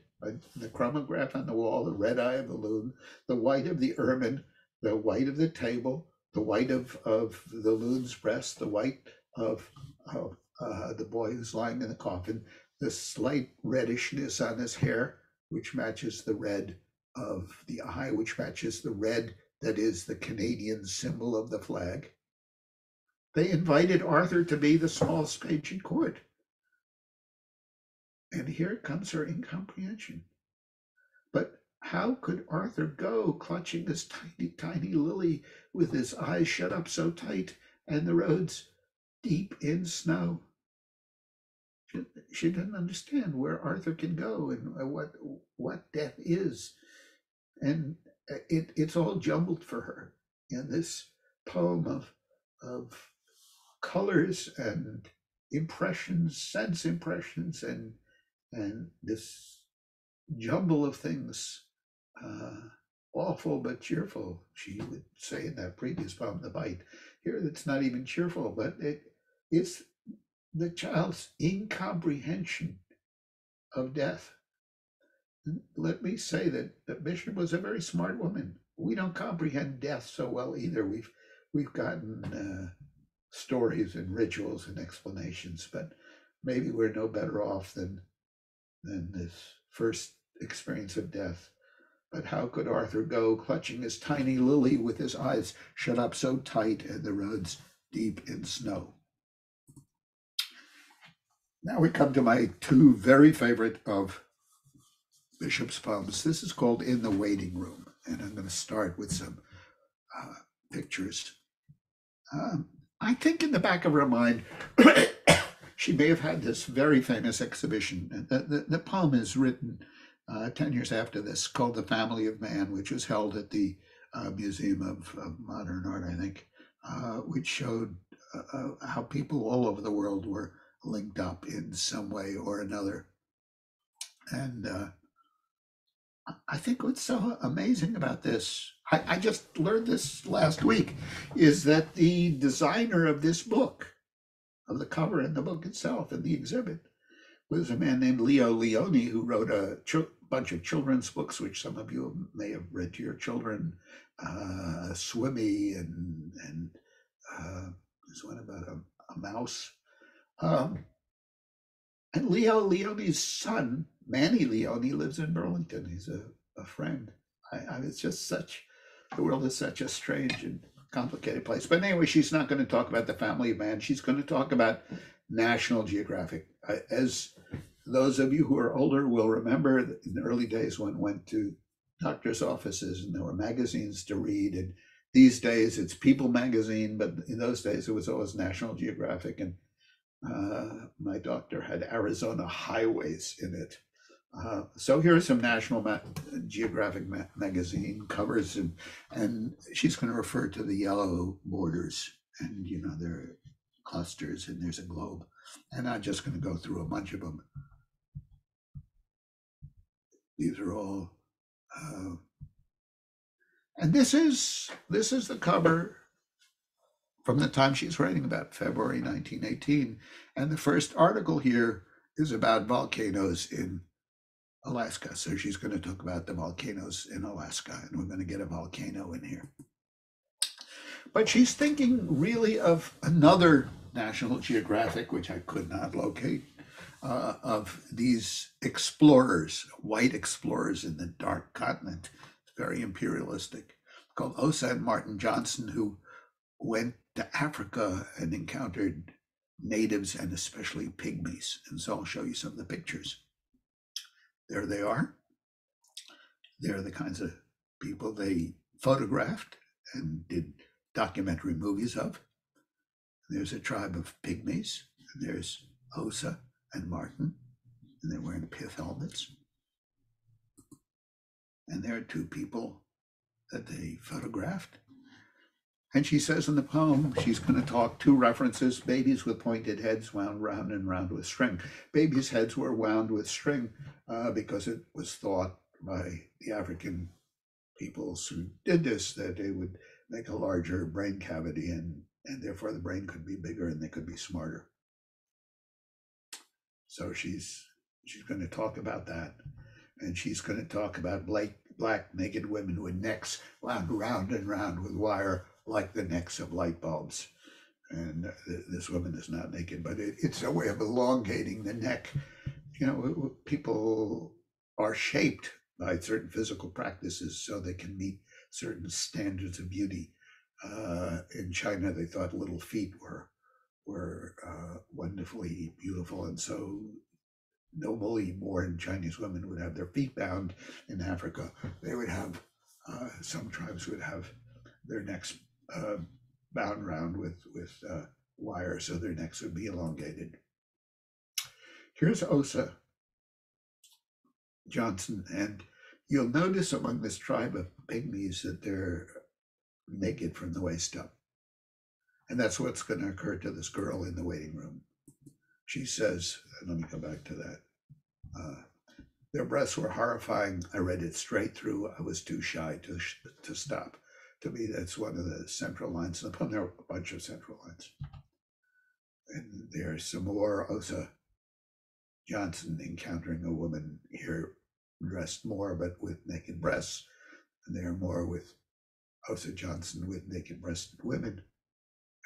the chromograph on the wall, the red eye of the loon, the white of the ermine, the white of the table, the white of the loon's breast, the white of the boy who's lying in the coffin, the slight reddishness on his hair, which matches the red of the eye, which matches the red that is the Canadian symbol of the flag. They invited Arthur to be the smallest page in court. And here comes her incomprehension. But how could Arthur go, clutching this tiny, tiny lily with his eyes shut up so tight and the roads deep in snow? She didn't understand where Arthur can go and what death is. And it's all jumbled for her in this poem of colors and impressions, sense impressions, and this jumble of things, awful but cheerful, she would say in that previous poem, The Bite. Here it's not even cheerful, but it's the child's incomprehension of death. And let me say that Bishop was a very smart woman. We don't comprehend death so well either. We've gotten stories and rituals and explanations, but maybe we're no better off than this first experience of death. But how could Arthur go, clutching his tiny lily with his eyes shut up so tight and the roads deep in snow? Now we come to my two very favorite of Bishop's poems. This is called In the Waiting Room, and I'm going to start with some pictures. I think in the back of her mind, she may have had this very famous exhibition. The poem is written 10 years after this, called The Family of Man, which was held at the Museum of Modern Art, I think, which showed how people all over the world were linked up in some way or another. And I think what's so amazing about this, I just learned this last week, is that the designer of this book, of the cover and the book itself and the exhibit, was a man named Leo Leone, who wrote a bunch of children's books, which some of you may have read to your children, Swimmy, and there's one about a mouse. And Leo Leone's son, Manny Leone, lives in Burlington. He's a friend. It's just the world is such a strange and complicated place. But anyway, she's not going to talk about The Family of Man. She's going to talk about National Geographic. As those of you who are older will remember, in the early days one went to doctor's offices and there were magazines to read. And these days it's People magazine, but in those days it was always National Geographic. And my doctor had Arizona highways in it. So here are some National Geographic magazine covers, and she's going to refer to the yellow borders, and there are clusters and there's a globe, and I'm just going to go through a bunch of them. These are all, and this is the cover from the time she's writing about, February 1918, and the first article here is about volcanoes in Alaska. So she's going to talk about the volcanoes in Alaska, and we're going to get a volcano in here. But she's thinking really of another National Geographic, which I could not locate, of these explorers, white explorers in the dark continent. It's very imperialistic, called Osa and Martin Johnson, who went to Africa and encountered natives and especially pygmies. And so I'll show you some of the pictures. There they are. They're the kinds of people they photographed and did documentary movies of. There's a tribe of pygmies. And there's Osa and Martin, and they're wearing pith helmets. And there are two people that they photographed. And she says in the poem, she's going to talk two references: babies with pointed heads wound round and round with string. Babies' heads were wound with string because it was thought by the African peoples who did this that they would make a larger brain cavity, and therefore the brain could be bigger and they could be smarter. So she's going to talk about that. And she's going to talk about black naked women with necks wound round and round with wire, like the necks of light bulbs. And this woman is not naked, but it's a way of elongating the neck. You know, people are shaped by certain physical practices so they can meet certain standards of beauty. In China, they thought little feet were wonderfully beautiful, and so nobly born Chinese women would have their feet bound. In Africa, they would have some tribes would have their necks bound round with wire, so their necks would be elongated. Here's Osa Johnson, and you'll notice among this tribe of pygmies that they're naked from the waist up. And that's what's going to occur to this girl in the waiting room. She says, and let me go back to that. Their breasts were horrifying. I read it straight through. I was too shy to stop. To me, that's one of the central lines in the poem. There are a bunch of central lines. And there's some more Osa Johnson encountering a woman here dressed more, but with naked breasts. And there are more with Osa Johnson with naked breasted women.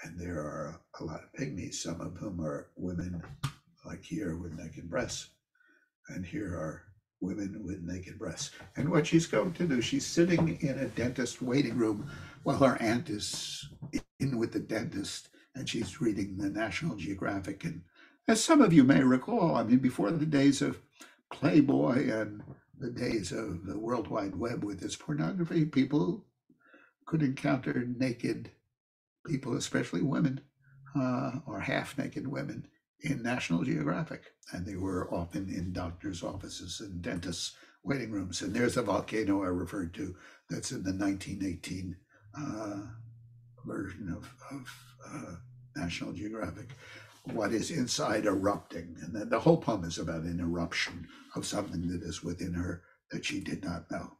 And there are a lot of pygmies, some of whom are women like here with naked breasts. And here are women with naked breasts. And what she's going to do, she's sitting in a dentist waiting room while her aunt is in with the dentist, and she's reading the National Geographic. And as some of you may recall, I mean, before the days of Playboy and the days of the World Wide Web with its pornography, people could encounter naked people, especially women, or half-naked women, in National Geographic. And they were often in doctors' offices and dentists' waiting rooms. And there's a volcano I referred to that's in the 1918 version of National Geographic. What is inside erupting. And then the whole poem is about an eruption of something that is within her that she did not know.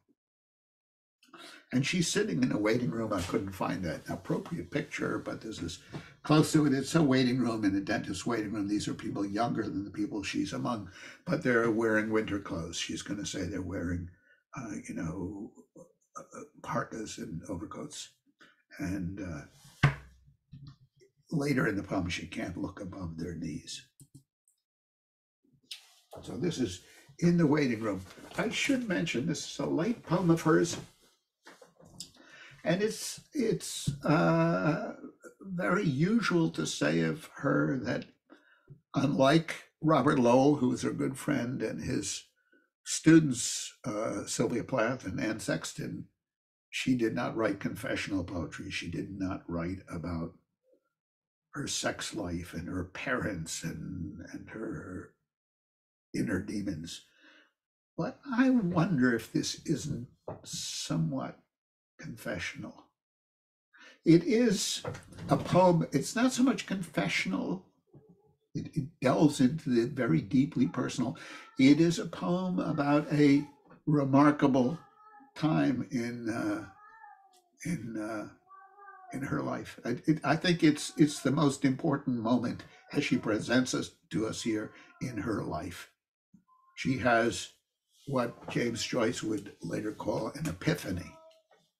And she's sitting in a waiting room. I couldn't find an appropriate picture, but this is close to it. It's a waiting room in a dentist's waiting room. These are people younger than the people she's among, but they're wearing winter clothes. She's going to say they're wearing, parkas and overcoats. And later in the poem, she can't look above their knees. So this is in the waiting room. I should mention this is a late poem of hers. And it's very usual to say of her that, unlike Robert Lowell, who was her good friend, and his students, Sylvia Plath and Anne Sexton, she did not write confessional poetry. She did not write about her sex life and her parents and her inner demons. But I wonder if this isn't somewhat confessional. It is a poem. It's not so much confessional. It delves into the very deeply personal. It is a poem about a remarkable time in in her life. I think it's the most important moment as she presents us to us here in her life. She has what James Joyce would later call an epiphany.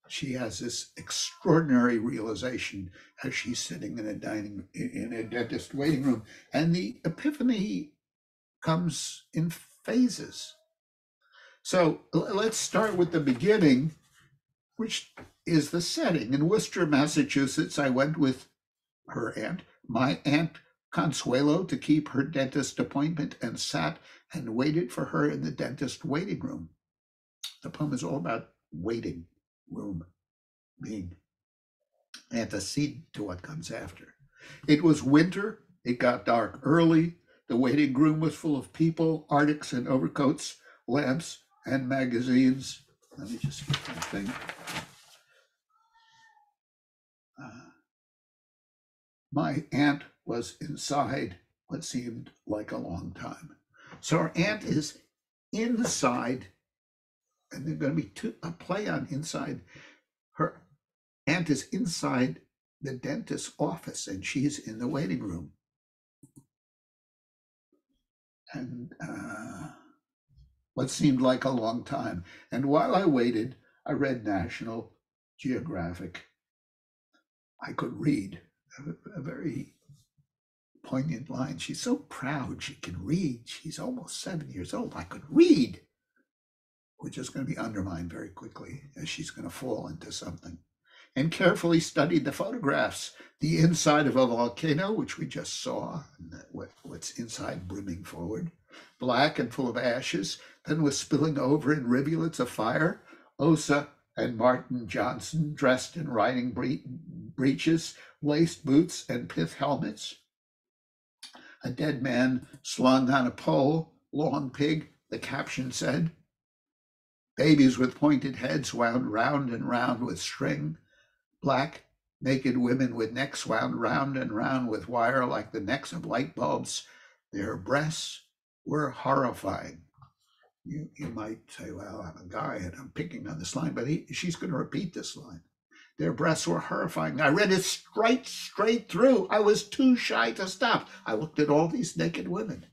She has this extraordinary realization as she's sitting in a dentist waiting room, and the epiphany comes in phases. So let's start with the beginning, which is the setting. In Worcester, Massachusetts, I went with her aunt, my Aunt Consuelo, to keep her dentist appointment and sat and waited for her in the dentist waiting room. The poem is all about waiting room being antecedent to what comes after. It was winter. It got dark early. The waiting room was full of people, arctics and overcoats, lamps and magazines. Let me just get that thing. My aunt was inside what seemed like a long time. So our aunt is inside, and there's going to be a play on inside. Her aunt is inside the dentist's office, and she's in the waiting room. And what seemed like a long time. And while I waited, I read National Geographic. I could read a very poignant line. She's so proud she can read. She's almost 7 years old. I could read, which is going to be undermined very quickly as she's going to fall into something. And carefully studied the photographs, the inside of a volcano, which we just saw, and what's inside brimming forward, black and full of ashes, then was spilling over in rivulets of fire. Osa and Martin Johnson, dressed in riding breeches, laced boots, and pith helmets. A dead man slung on a pole, long pig, the caption said. Babies with pointed heads wound round and round with string. Black, naked women with necks wound round and round with wire like the necks of light bulbs. Their breasts were horrifying. You might say, well, I'm a guy and I'm picking on this line, but she's going to repeat this line. Their breasts were horrifying. I read it straight through. I was too shy to stop. I looked at all these naked women.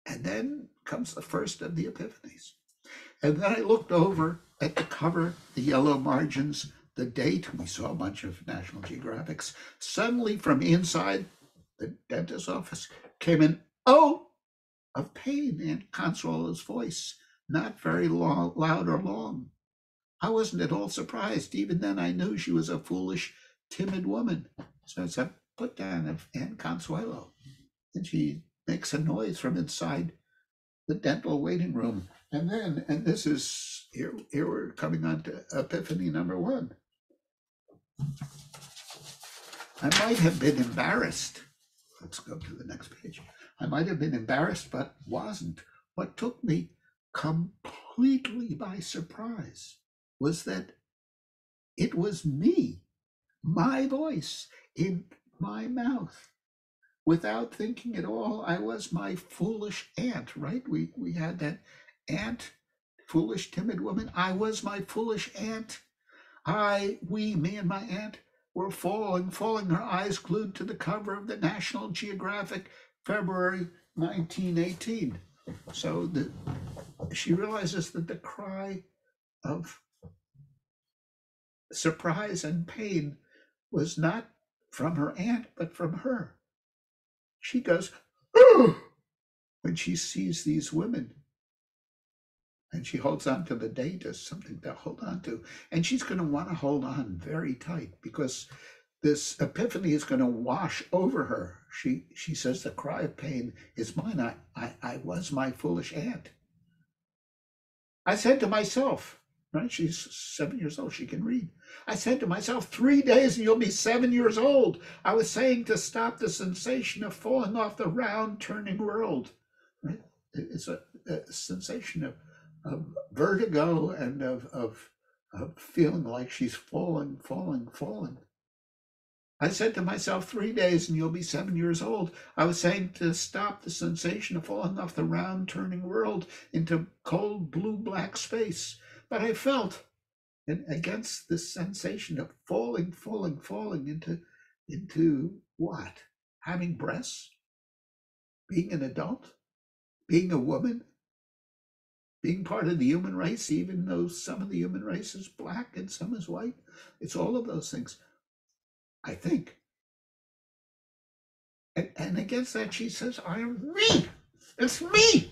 And then comes the first of the epiphanies. And then I looked over at the cover, the yellow margins, the date. We saw a bunch of National Geographics. Suddenly from inside the dentist's office came an "oh" of pain in Consuelo's voice, not very loud or long. I wasn't at all surprised. Even then I knew she was a foolish, timid woman. So it's a put down of Aunt Consuelo. And she makes a noise from inside the dental waiting room. And then, and this is, here we're coming on to epiphany number one. I might have been embarrassed. Let's go to the next page. I might have been embarrassed, but wasn't. What took me completely by surprise was that it was me, my voice in my mouth. Without thinking at all, I was my foolish aunt, right? We had that aunt, foolish, timid woman. I was my foolish aunt. Me and my aunt were falling, her eyes glued to the cover of the National Geographic, February 1918. So she realizes that the cry of surprise and pain was not from her aunt, but from her. She goes, "Oh," when she sees these women. And she holds on to the date as something to hold on to. And she's going to want to hold on very tight because this epiphany is going to wash over her. She says the cry of pain is mine. I was my foolish aunt. I said to myself, right? She's 7 years old. She can read. I said to myself, 3 days and you'll be 7 years old. I was saying to stop the sensation of falling off the round, turning world. Right? It's a sensation of vertigo and of feeling like she's falling. I said to myself, 3 days and you'll be 7 years old. I was saying to stop the sensation of falling off the round, turning world into cold blue-black space. But I felt, and against this sensation of falling into what? Having breasts, being an adult, being a woman, being part of the human race, even though some of the human race is black and some is white. It's all of those things, I think. And against that, she says, I am me. It's me.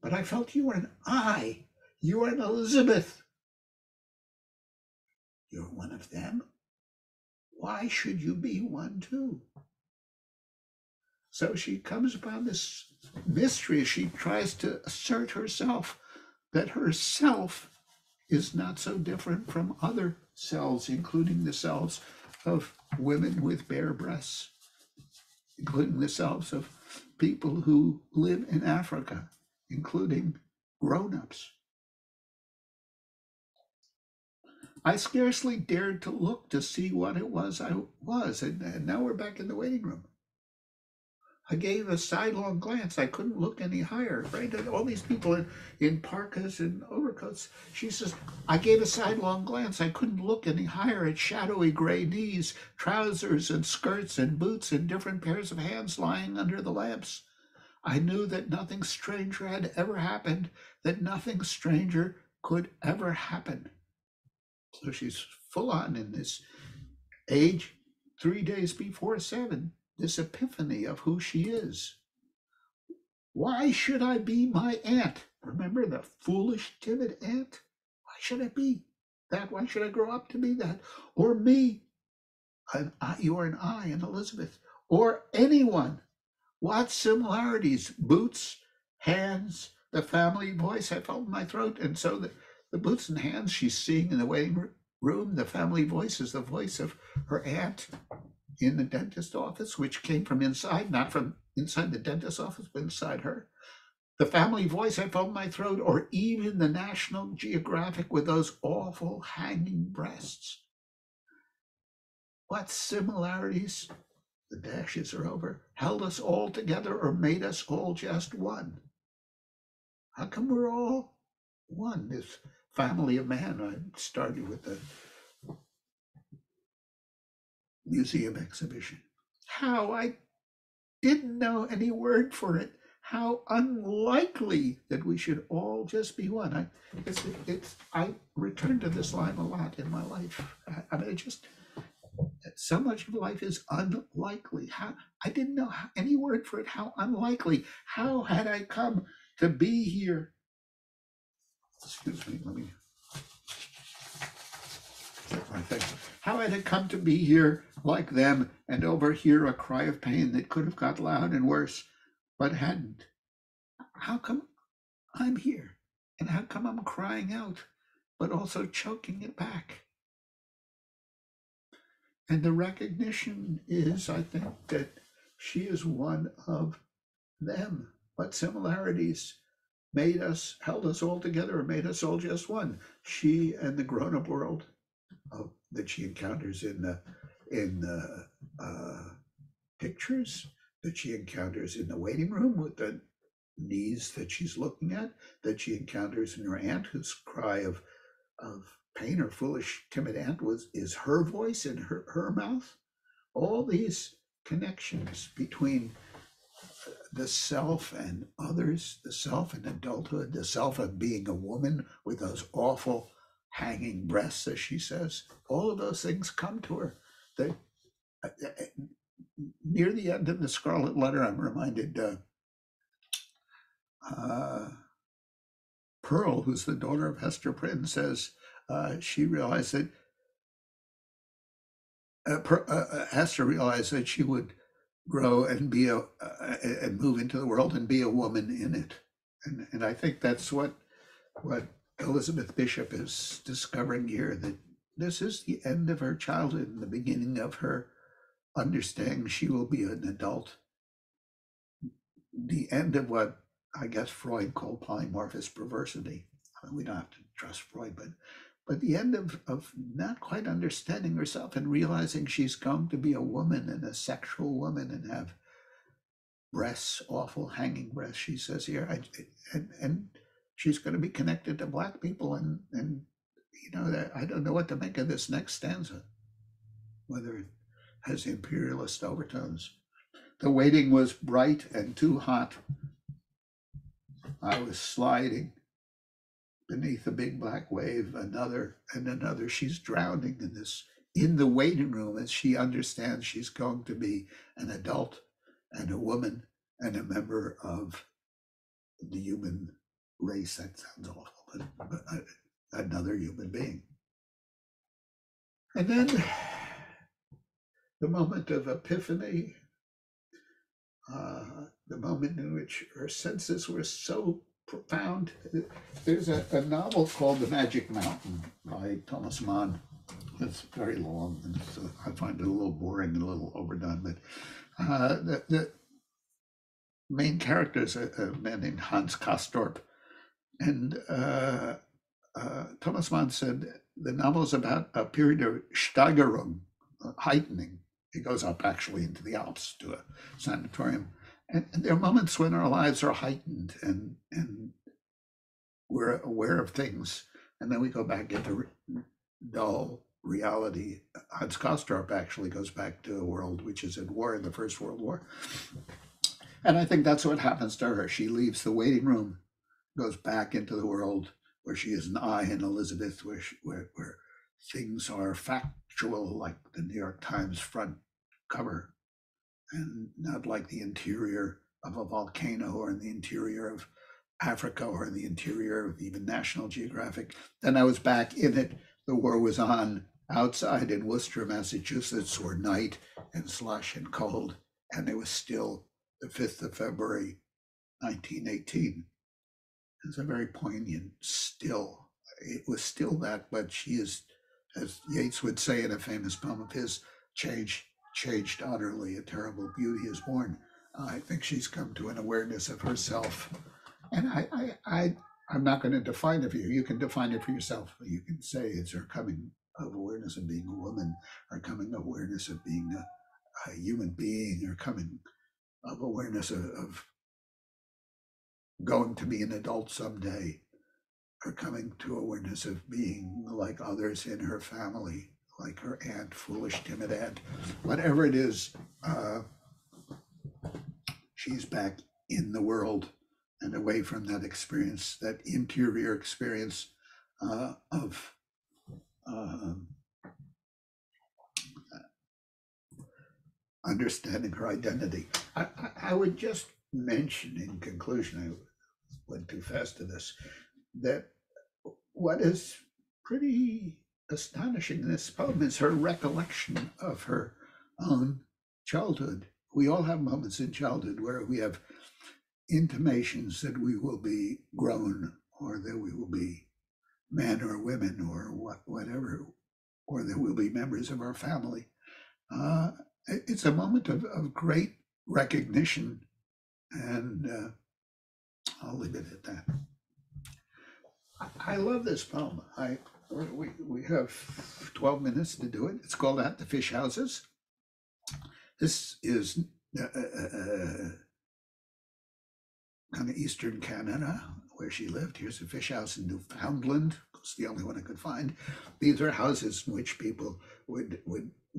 But I felt you were an I. You are an Elizabeth. You're one of them. Why should you be one too? So she comes upon this mystery. She tries to assert herself, that herself is not so different from other cells, including the cells of women with bare breasts, including the cells of people who live in Africa, including grown-ups. I scarcely dared to look to see what it was I was, and now we're back in the waiting room. I gave a sidelong glance. I couldn't look any higher, right? And all these people in parkas and overcoats. She says, I gave a sidelong glance. I couldn't look any higher at shadowy gray knees, trousers and skirts and boots and different pairs of hands lying under the lamps. I knew that nothing stranger had ever happened, that nothing stranger could ever happen. So she's full on in this age 3 days before 7, this epiphany of who she is. Why should I be my aunt? Remember the foolish, timid aunt? Why should I be that? Why should I grow up to be that? Or me? You are an I, an Elizabeth. Or anyone. What similarities? Boots, hands, the family voice. I felt in my throat. And so the boots and hands she's seeing in the waiting room, the family voice is the voice of her aunt in the dentist office, which came from inside, not from inside the dentist office, but inside her. The family voice I felt in my throat, or even the National Geographic with those awful hanging breasts. What similarities, the dashes are over, held us all together or made us all just one? How come we're all one, this family of man? I started with the museum exhibition. How? I didn't know any word for it. How unlikely that we should all just be one. I return to this line a lot in my life. I mean, so much of life is unlikely. How? I didn't know any word for it. How unlikely. How had I come to be here? Excuse me, let me check my thing. How had I come to be here like them and overhear a cry of pain that could have got loud and worse, but hadn't? How come I'm here? And how come I'm crying out, but also choking it back? And the recognition is, I think, that she is one of them. What similarities held us all together, or made us all just one? She and the grown-up world that she encounters in the pictures, that she encounters in the waiting room with the knees that she's looking at, that she encounters in her aunt, whose cry of pain, or foolish, timid aunt is her voice in her mouth. All these connections between the self and others, the self and adulthood, the self of being a woman with those awful hanging breasts, as she says, all of those things come to her. That near the end of the Scarlet Letter, I'm reminded Pearl, who's the daughter of Hester Prynne, says she realized that Hester realized that she would grow and be and move into the world and be a woman in it, and I think that's what Elizabeth Bishop is discovering here, that this is the end of her childhood and the beginning of her understanding she will be an adult. The end of what I guess Freud called polymorphous perversity. I mean, we don't have to trust Freud, but the end of not quite understanding herself and realizing she's going to be a woman, and a sexual woman, and have breasts, awful hanging breasts, she says here, and she's going to be connected to Black people, and that I don't know what to make of this next stanza, whether it has imperialist overtones. The waiting was bright and too hot. I was sliding beneath a big black wave, another and another. She's drowning in the waiting room as she understands she's going to be an adult and a woman and a member of the human race. That sounds awful, but another human being. And then the moment of epiphany, the moment in which her senses were so profound. There's a novel called The Magic Mountain by Thomas Mann. It's very long, and so I find it a little boring and a little overdone. But the main character is a man named Hans Castorp, and Thomas Mann said the novel is about a period of Steigerung, heightening. It goes up actually into the Alps to a sanatorium. And there are moments when our lives are heightened and we're aware of things. And then we go back into dull reality. Hans Castorp actually goes back to a world which is at war in the First World War. And I think that's what happens to her. She leaves the waiting room, goes back into the world where she is an I in Elizabeth, where things are factual, like the New York Times front cover, and not like the interior of a volcano or in the interior of Africa or in the interior of even National Geographic. Then I was back in it. The war was on outside in Worcester, Massachusetts, where night and slush and cold, and it was still the 5th of February, 1918. It's a very poignant still. It was still that, but she is, as Yeats would say in a famous poem of his, changed utterly. A terrible beauty is born. I think she's come to an awareness of herself. And I'm not going to define it for you. You can define it for yourself. You can say it's her coming of awareness of being a woman, or coming of awareness of being a human being, or coming of awareness of going to be an adult someday, or coming to awareness of being like others in her family, like her aunt, foolish, timid aunt. Whatever it is, she's back in the world and away from that experience, that interior experience of understanding her identity. I would just mention in conclusion, I went too fast to this, that what is pretty astonishing in this poem is her recollection of her own childhood. We all have moments in childhood where we have intimations that we will be grown, or that we will be men or women or whatever, or that we'll be members of our family. It's a moment of great recognition, and I'll leave it at that. I love this poem. We have 12 minutes to do it. It's called At the Fish Houses. This is kind of Eastern Canada, where she lived. Here's a fish house in Newfoundland. It's the only one I could find. These are houses in which people would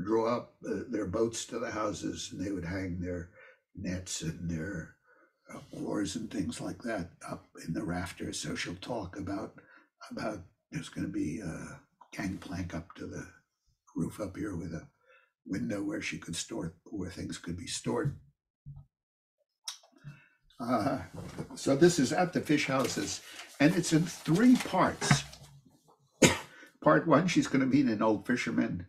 draw up their boats to the houses, and they would hang their nets and their oars and things like that up in the rafters. So she'll talk about there's going to be a gangplank up to the roof up here with a window where she could store, where things could be stored. So this is At the Fish Houses, and it's in 3 parts. Part 1, she's going to meet an old fisherman,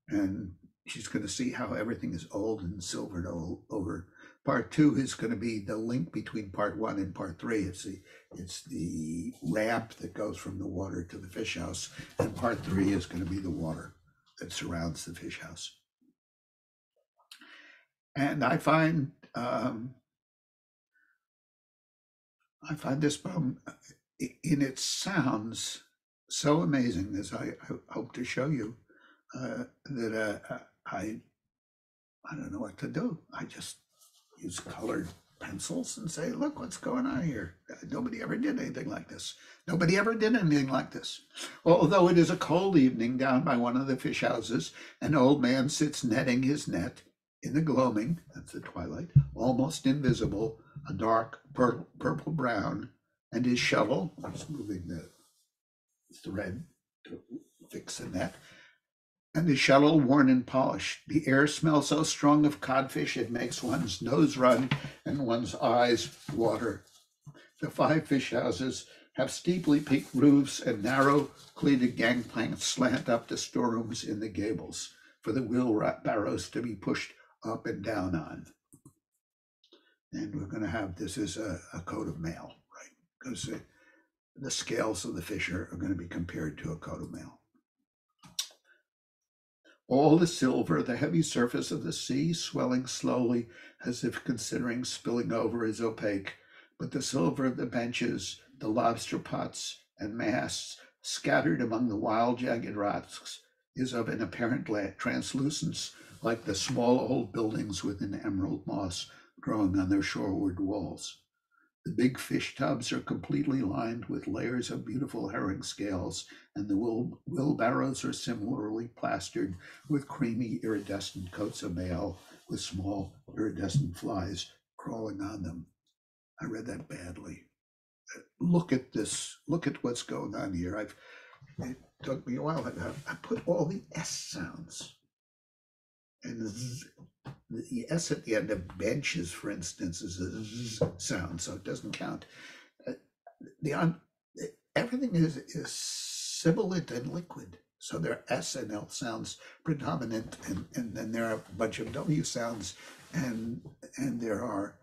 and she's going to see how everything is old and silvered over. Part 2 is going to be the link between part 1 and part 3. It's the ramp that goes from the water to the fish house, and part 3 is going to be the water that surrounds the fish house. And I find this poem in its sounds so amazing, as I hope to show you, that I don't know what to do. I just use colored pencils and say, look what's going on here. Nobody ever did anything like this. Nobody ever did anything like this. Although it is a cold evening down by one of the fish houses, an old man sits netting his net in the gloaming, that's the twilight, almost invisible, a dark purple brown, and his shovel, he's moving the thread to fix the net, and the shuttle worn and polished. The air smells so strong of codfish it makes one's nose run and one's eyes water. The 5 fish houses have steeply peaked roofs and narrow cleated gangplanks slant up to storerooms in the gables for the wheelbarrows to be pushed up and down on. And we're going to have this as a coat of mail, right? Because the scales of the fish are going to be compared to a coat of mail. All the silver, the heavy surface of the sea, swelling slowly as if considering spilling over, is opaque, but the silver of the benches, the lobster pots and masts scattered among the wild jagged rocks is of an apparent translucence, like the small old buildings with an emerald moss growing on their shoreward walls. The big fish tubs are completely lined with layers of beautiful herring scales, and the wheelbarrows are similarly plastered with creamy iridescent coats of mail with small iridescent flies crawling on them. I read that badly. Look at this. Look at what's going on here. It took me a while. I put all the S sounds. And the S at the end of benches, for instance, is a Z sound, so it doesn't count. Everything is sibilant and liquid. So there are S and L sounds predominant, and then there are a bunch of W sounds, and there are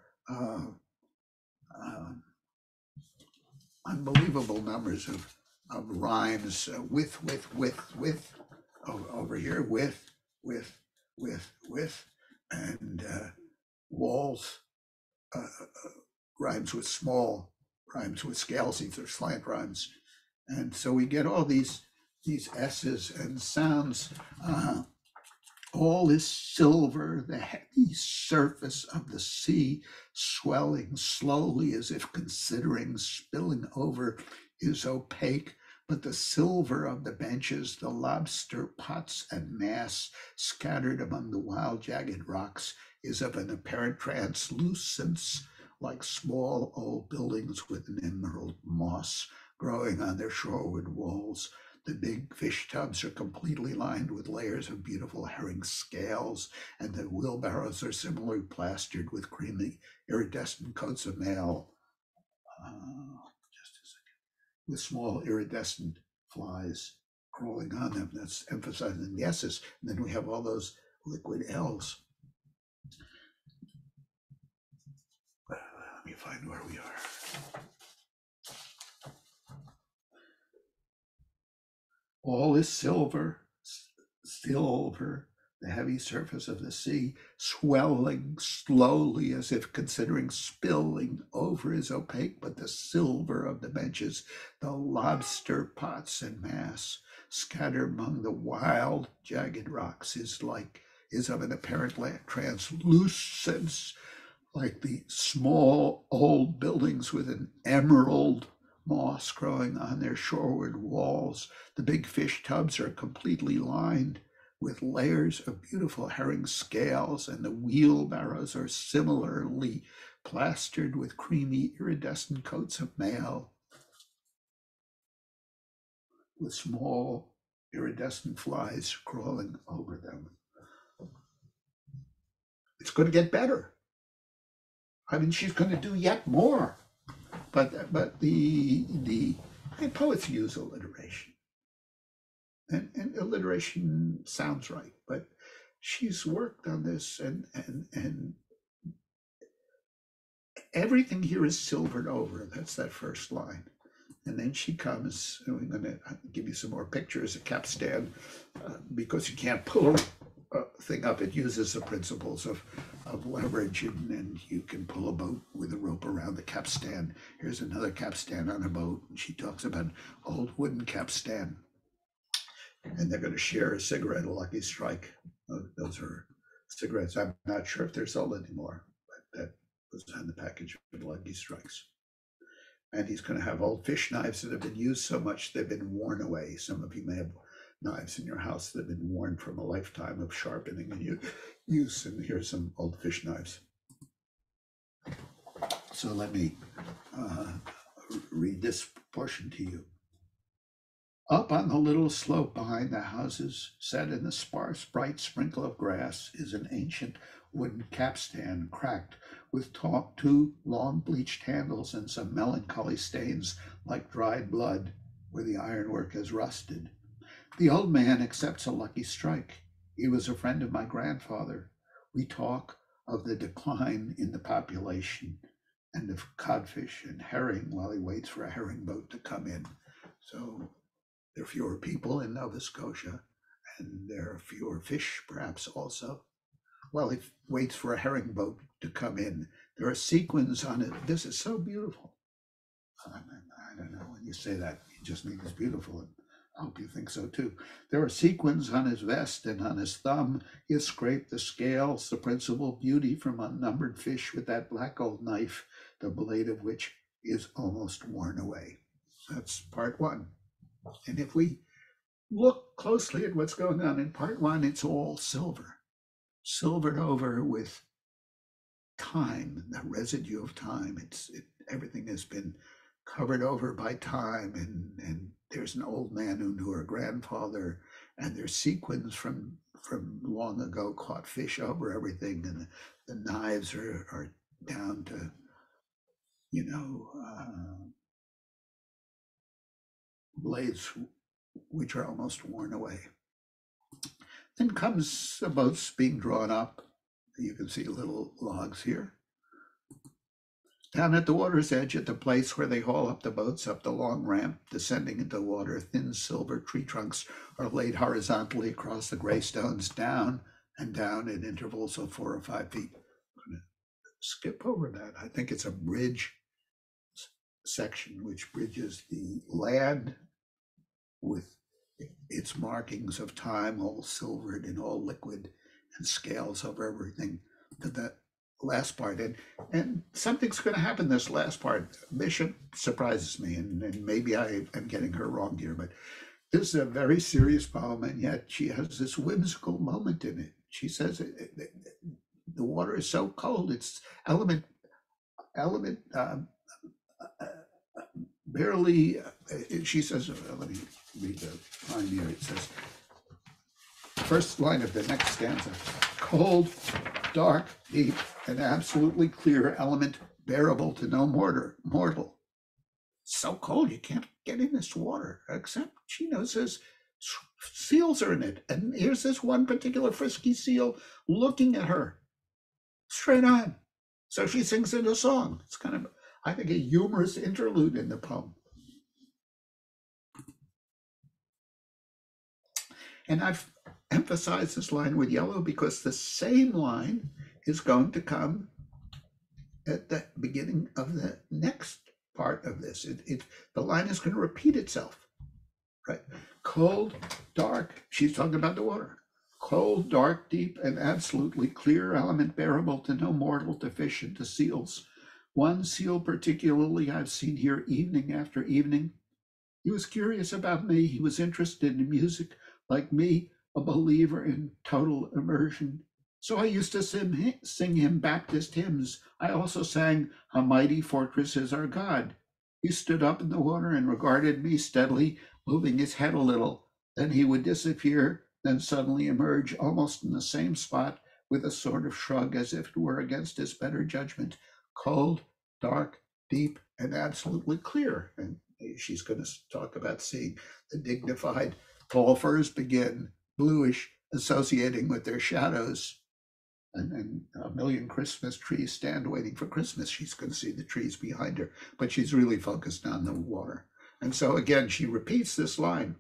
unbelievable numbers of rhymes with over here, with, and walls rhymes with small, rhymes with scales, these are slant rhymes. And so we get all these S's and sounds. All is silver, the heavy surface of the sea swelling slowly as if considering spilling over is opaque, but the silver of the benches, the lobster pots and masts scattered among the wild jagged rocks is of an apparent translucence, like small old buildings with an emerald moss growing on their shoreward walls. The big fish tubs are completely lined with layers of beautiful herring scales, and the wheelbarrows are similarly plastered with creamy iridescent coats of mail. Just a second. With small iridescent flies crawling on them. That's emphasizing the S's. And then we have all those liquid L's. Let me find where we are. All is silver, the heavy surface of the sea, swelling slowly as if considering spilling over is opaque, but the silver of the benches, the lobster pots and masts scattered among the wild jagged rocks is of an apparent translucence, like the small old buildings with an emerald moss growing on their shoreward walls. The big fish tubs are completely lined with layers of beautiful herring scales, and the wheelbarrows are similarly plastered with creamy iridescent coats of mail, with small iridescent flies crawling over them. It's going to get better. I mean, she's going to do yet more. But the poets use alliteration, and alliteration sounds right. But she's worked on this, and everything here is silvered over. That's that first line, and then she comes. And we're going to give you some more pictures of capstan, because you can't pull a thing up. It uses the principles of leverage, and you can pull a boat with a rope around the capstan. Here's another capstan on a boat, and she talks about old wooden capstan, and they're going to share a cigarette, a Lucky Strike. Those are cigarettes. I'm not sure if they're sold anymore, but that was on the package of Lucky Strikes. And he's going to have old fish knives that have been used so much they've been worn away. Some of you may have knives in your house that have been worn from a lifetime of sharpening and use. And here's some old fish knives. So let me read this portion to you. Up on the little slope behind the houses, set in the sparse, bright sprinkle of grass, is an ancient wooden capstan cracked with two long bleached handles and some melancholy stains like dried blood where the ironwork has rusted. The old man accepts a lucky strike. He was a friend of my grandfather. We talk of the decline in the population and of codfish and herring while he waits for a herring boat to come in. So there are fewer people in Nova Scotia, and there are fewer fish, perhaps also. Well, he waits for a herring boat to come in. There are sequins on it. This is so beautiful. I don't know, when you say that, you just mean it's beautiful, and I hope you think so too. There are sequins on his vest and on his thumb. He has scraped the scales, the principal beauty from unnumbered fish with that black old knife, the blade of which is almost worn away. That's part one. And if we look closely at what's going on in part one, it's all silver, silvered over with time, the residue of time. Everything has been covered over by time, and there's an old man who knew her grandfather, and there's sequins from long ago caught fish over everything, and the knives are down to, blades which are almost worn away. Then comes the boats being drawn up. You can see little logs here. Down at the water's edge, at the place where they haul up the boats up the long ramp, descending into the water, thin silver tree trunks are laid horizontally across the gray stones, down and down at intervals of 4 or 5 feet. I'm going to skip over that. I think it's a bridge section which bridges the land with its markings of time, all silvered and all liquid, and scales over everything, to that last part. And something's going to happen this last part. Bishop surprises me, and maybe I am getting her wrong here, but this is a very serious poem, and yet she has this whimsical moment in it. She says the water is so cold, it's element barely, she says, let me read the line here. It says, first line of the next stanza, cold, dark, deep, and absolutely clear element bearable to no mortal. So cold you can't get in this water, except Chino says seals are in it. And here's this one particular frisky seal looking at her straight on. So she sings in a song. It's kind of, I think, a humorous interlude in the poem. And I've emphasized this line with yellow because the same line is going to come at the beginning of the next part of this. The line is going to repeat itself, right? Cold, dark, she's talking about the water. Cold, dark, deep, and absolutely clear element bearable to no mortal, to fish and to seals. One seal particularly I've seen here evening after evening. He was curious about me. He was interested in music, like me, a believer in total immersion. So I used to sing him Baptist hymns. I also sang, "A Mighty Fortress is Our God." He stood up in the water and regarded me steadily, moving his head a little. Then he would disappear, then suddenly emerge almost in the same spot with a sort of shrug as if it were against his better judgment. Cold, dark, deep, and absolutely clear. And she's going to talk about seeing the dignified tall firs begin, bluish, associating with their shadows. And a million Christmas trees stand waiting for Christmas. She's going to see the trees behind her, but she's really focused on the water. And so again, she repeats this line: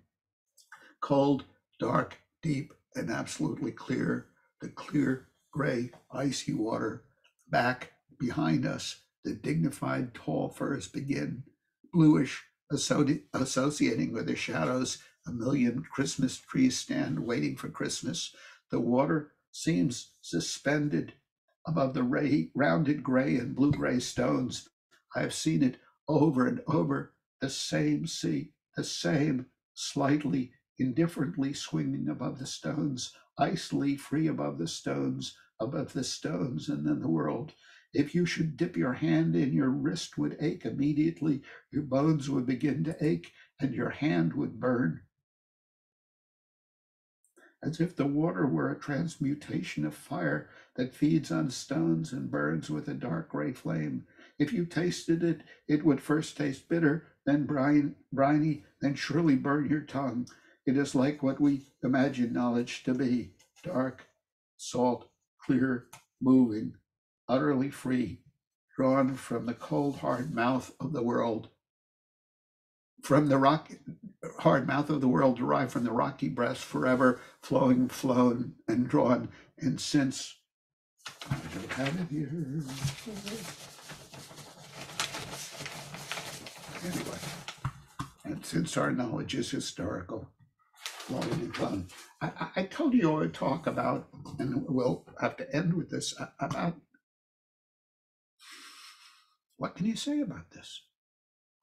cold, dark, deep, and absolutely clear. The clear, gray, icy water. Back behind us, the dignified tall firs begin, bluish, associating with the shadows. A million Christmas trees stand waiting for Christmas. The water seems suspended above the rounded gray and blue-gray stones. I have seen it over and over the same sea, the same slightly, indifferently swinging above the stones, icily free above the stones, and then the world. If you should dip your hand in, your wrist would ache immediately, your bones would begin to ache, and your hand would burn, as if the water were a transmutation of fire that feeds on stones and burns with a dark gray flame. If you tasted it, it would first taste bitter, then briny, then surely burn your tongue. It is like what we imagine knowledge to be: dark, salt, clear, moving, utterly free, drawn from the cold, hard mouth of the world, from the hard mouth of the world, derived from the rocky breast, forever flowing, flown, and drawn. And since I don't have it here. Anyway, and since our knowledge is historical, flowing and flown. I told you I would talk about, and we'll have to end with this, about what can you say about this?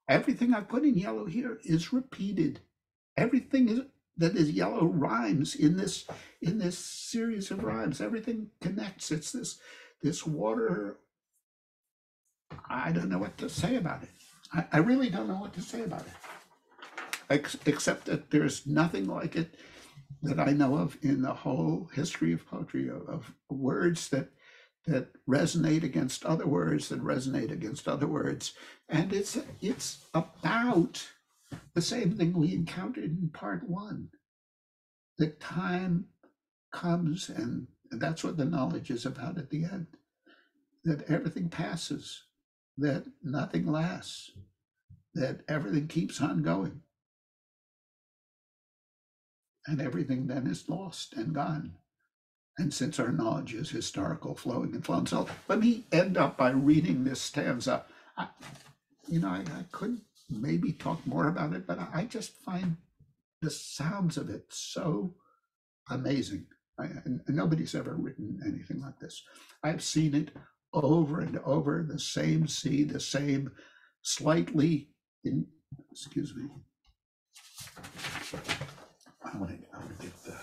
Everything I put in yellow here is repeated. Everything that is yellow rhymes in this series of rhymes. Everything connects. It's this water. I don't know what to say about it. I really don't know what to say about it, except that there's nothing like it that I know of in the whole history of poetry, of words that resonate against other words, that resonate against other words. And it's about the same thing we encountered in part one. The time comes, and that's what the knowledge is about at the end, that everything passes, that nothing lasts, that everything keeps on going, and everything then is lost and gone. And since our knowledge is historical, flowing and flown. So let me end up by reading this stanza. I could maybe talk more about it, but I just find the sounds of it so amazing. And nobody's ever written anything like this. I've seen it over and over, the same sea, the same slightly, excuse me. I want to get the...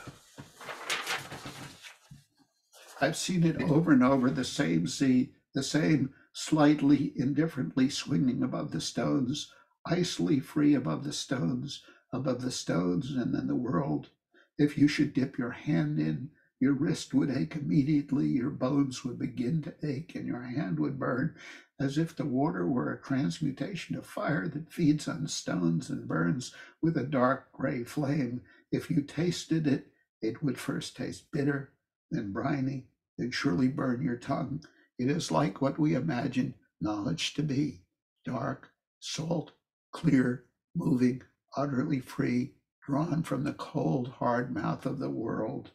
I've seen it over and over, the same sea, the same slightly, indifferently swinging above the stones, icily free above the stones, and then the world. If you should dip your hand in, your wrist would ache immediately, your bones would begin to ache, and your hand would burn, as if the water were a transmutation of fire that feeds on stones and burns with a dark gray flame. If you tasted it, it would first taste bitter, then briny, then surely burn your tongue. It is like what we imagine knowledge to be: dark, salt, clear, moving, utterly free, drawn from the cold, hard mouth of the world.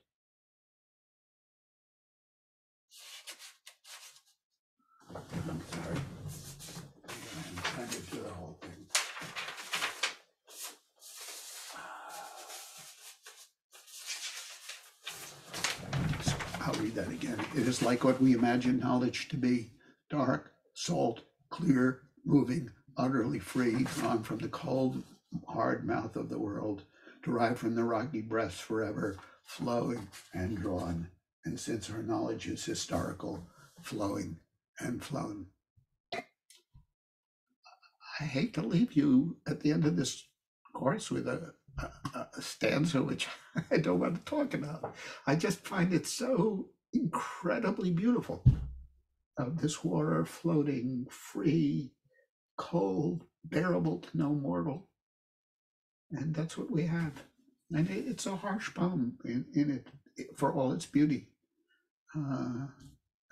I'm sorry. I'm trying to do the whole thing. I'll read that again. It is like what we imagine knowledge to be: dark, salt, clear, moving, utterly free, drawn from the cold, hard mouth of the world, derived from the rocky breast, forever flowing and drawn. And since our knowledge is historical, flowing and flown. I hate to leave you at the end of this course with a stanza which I don't want to talk about. I just find it so incredibly beautiful. This water floating free, cold, bearable to no mortal. And that's what we have. And it's a harsh poem in it for all its beauty.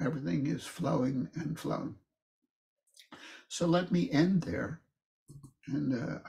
Everything is flowing and flown. So let me end there. And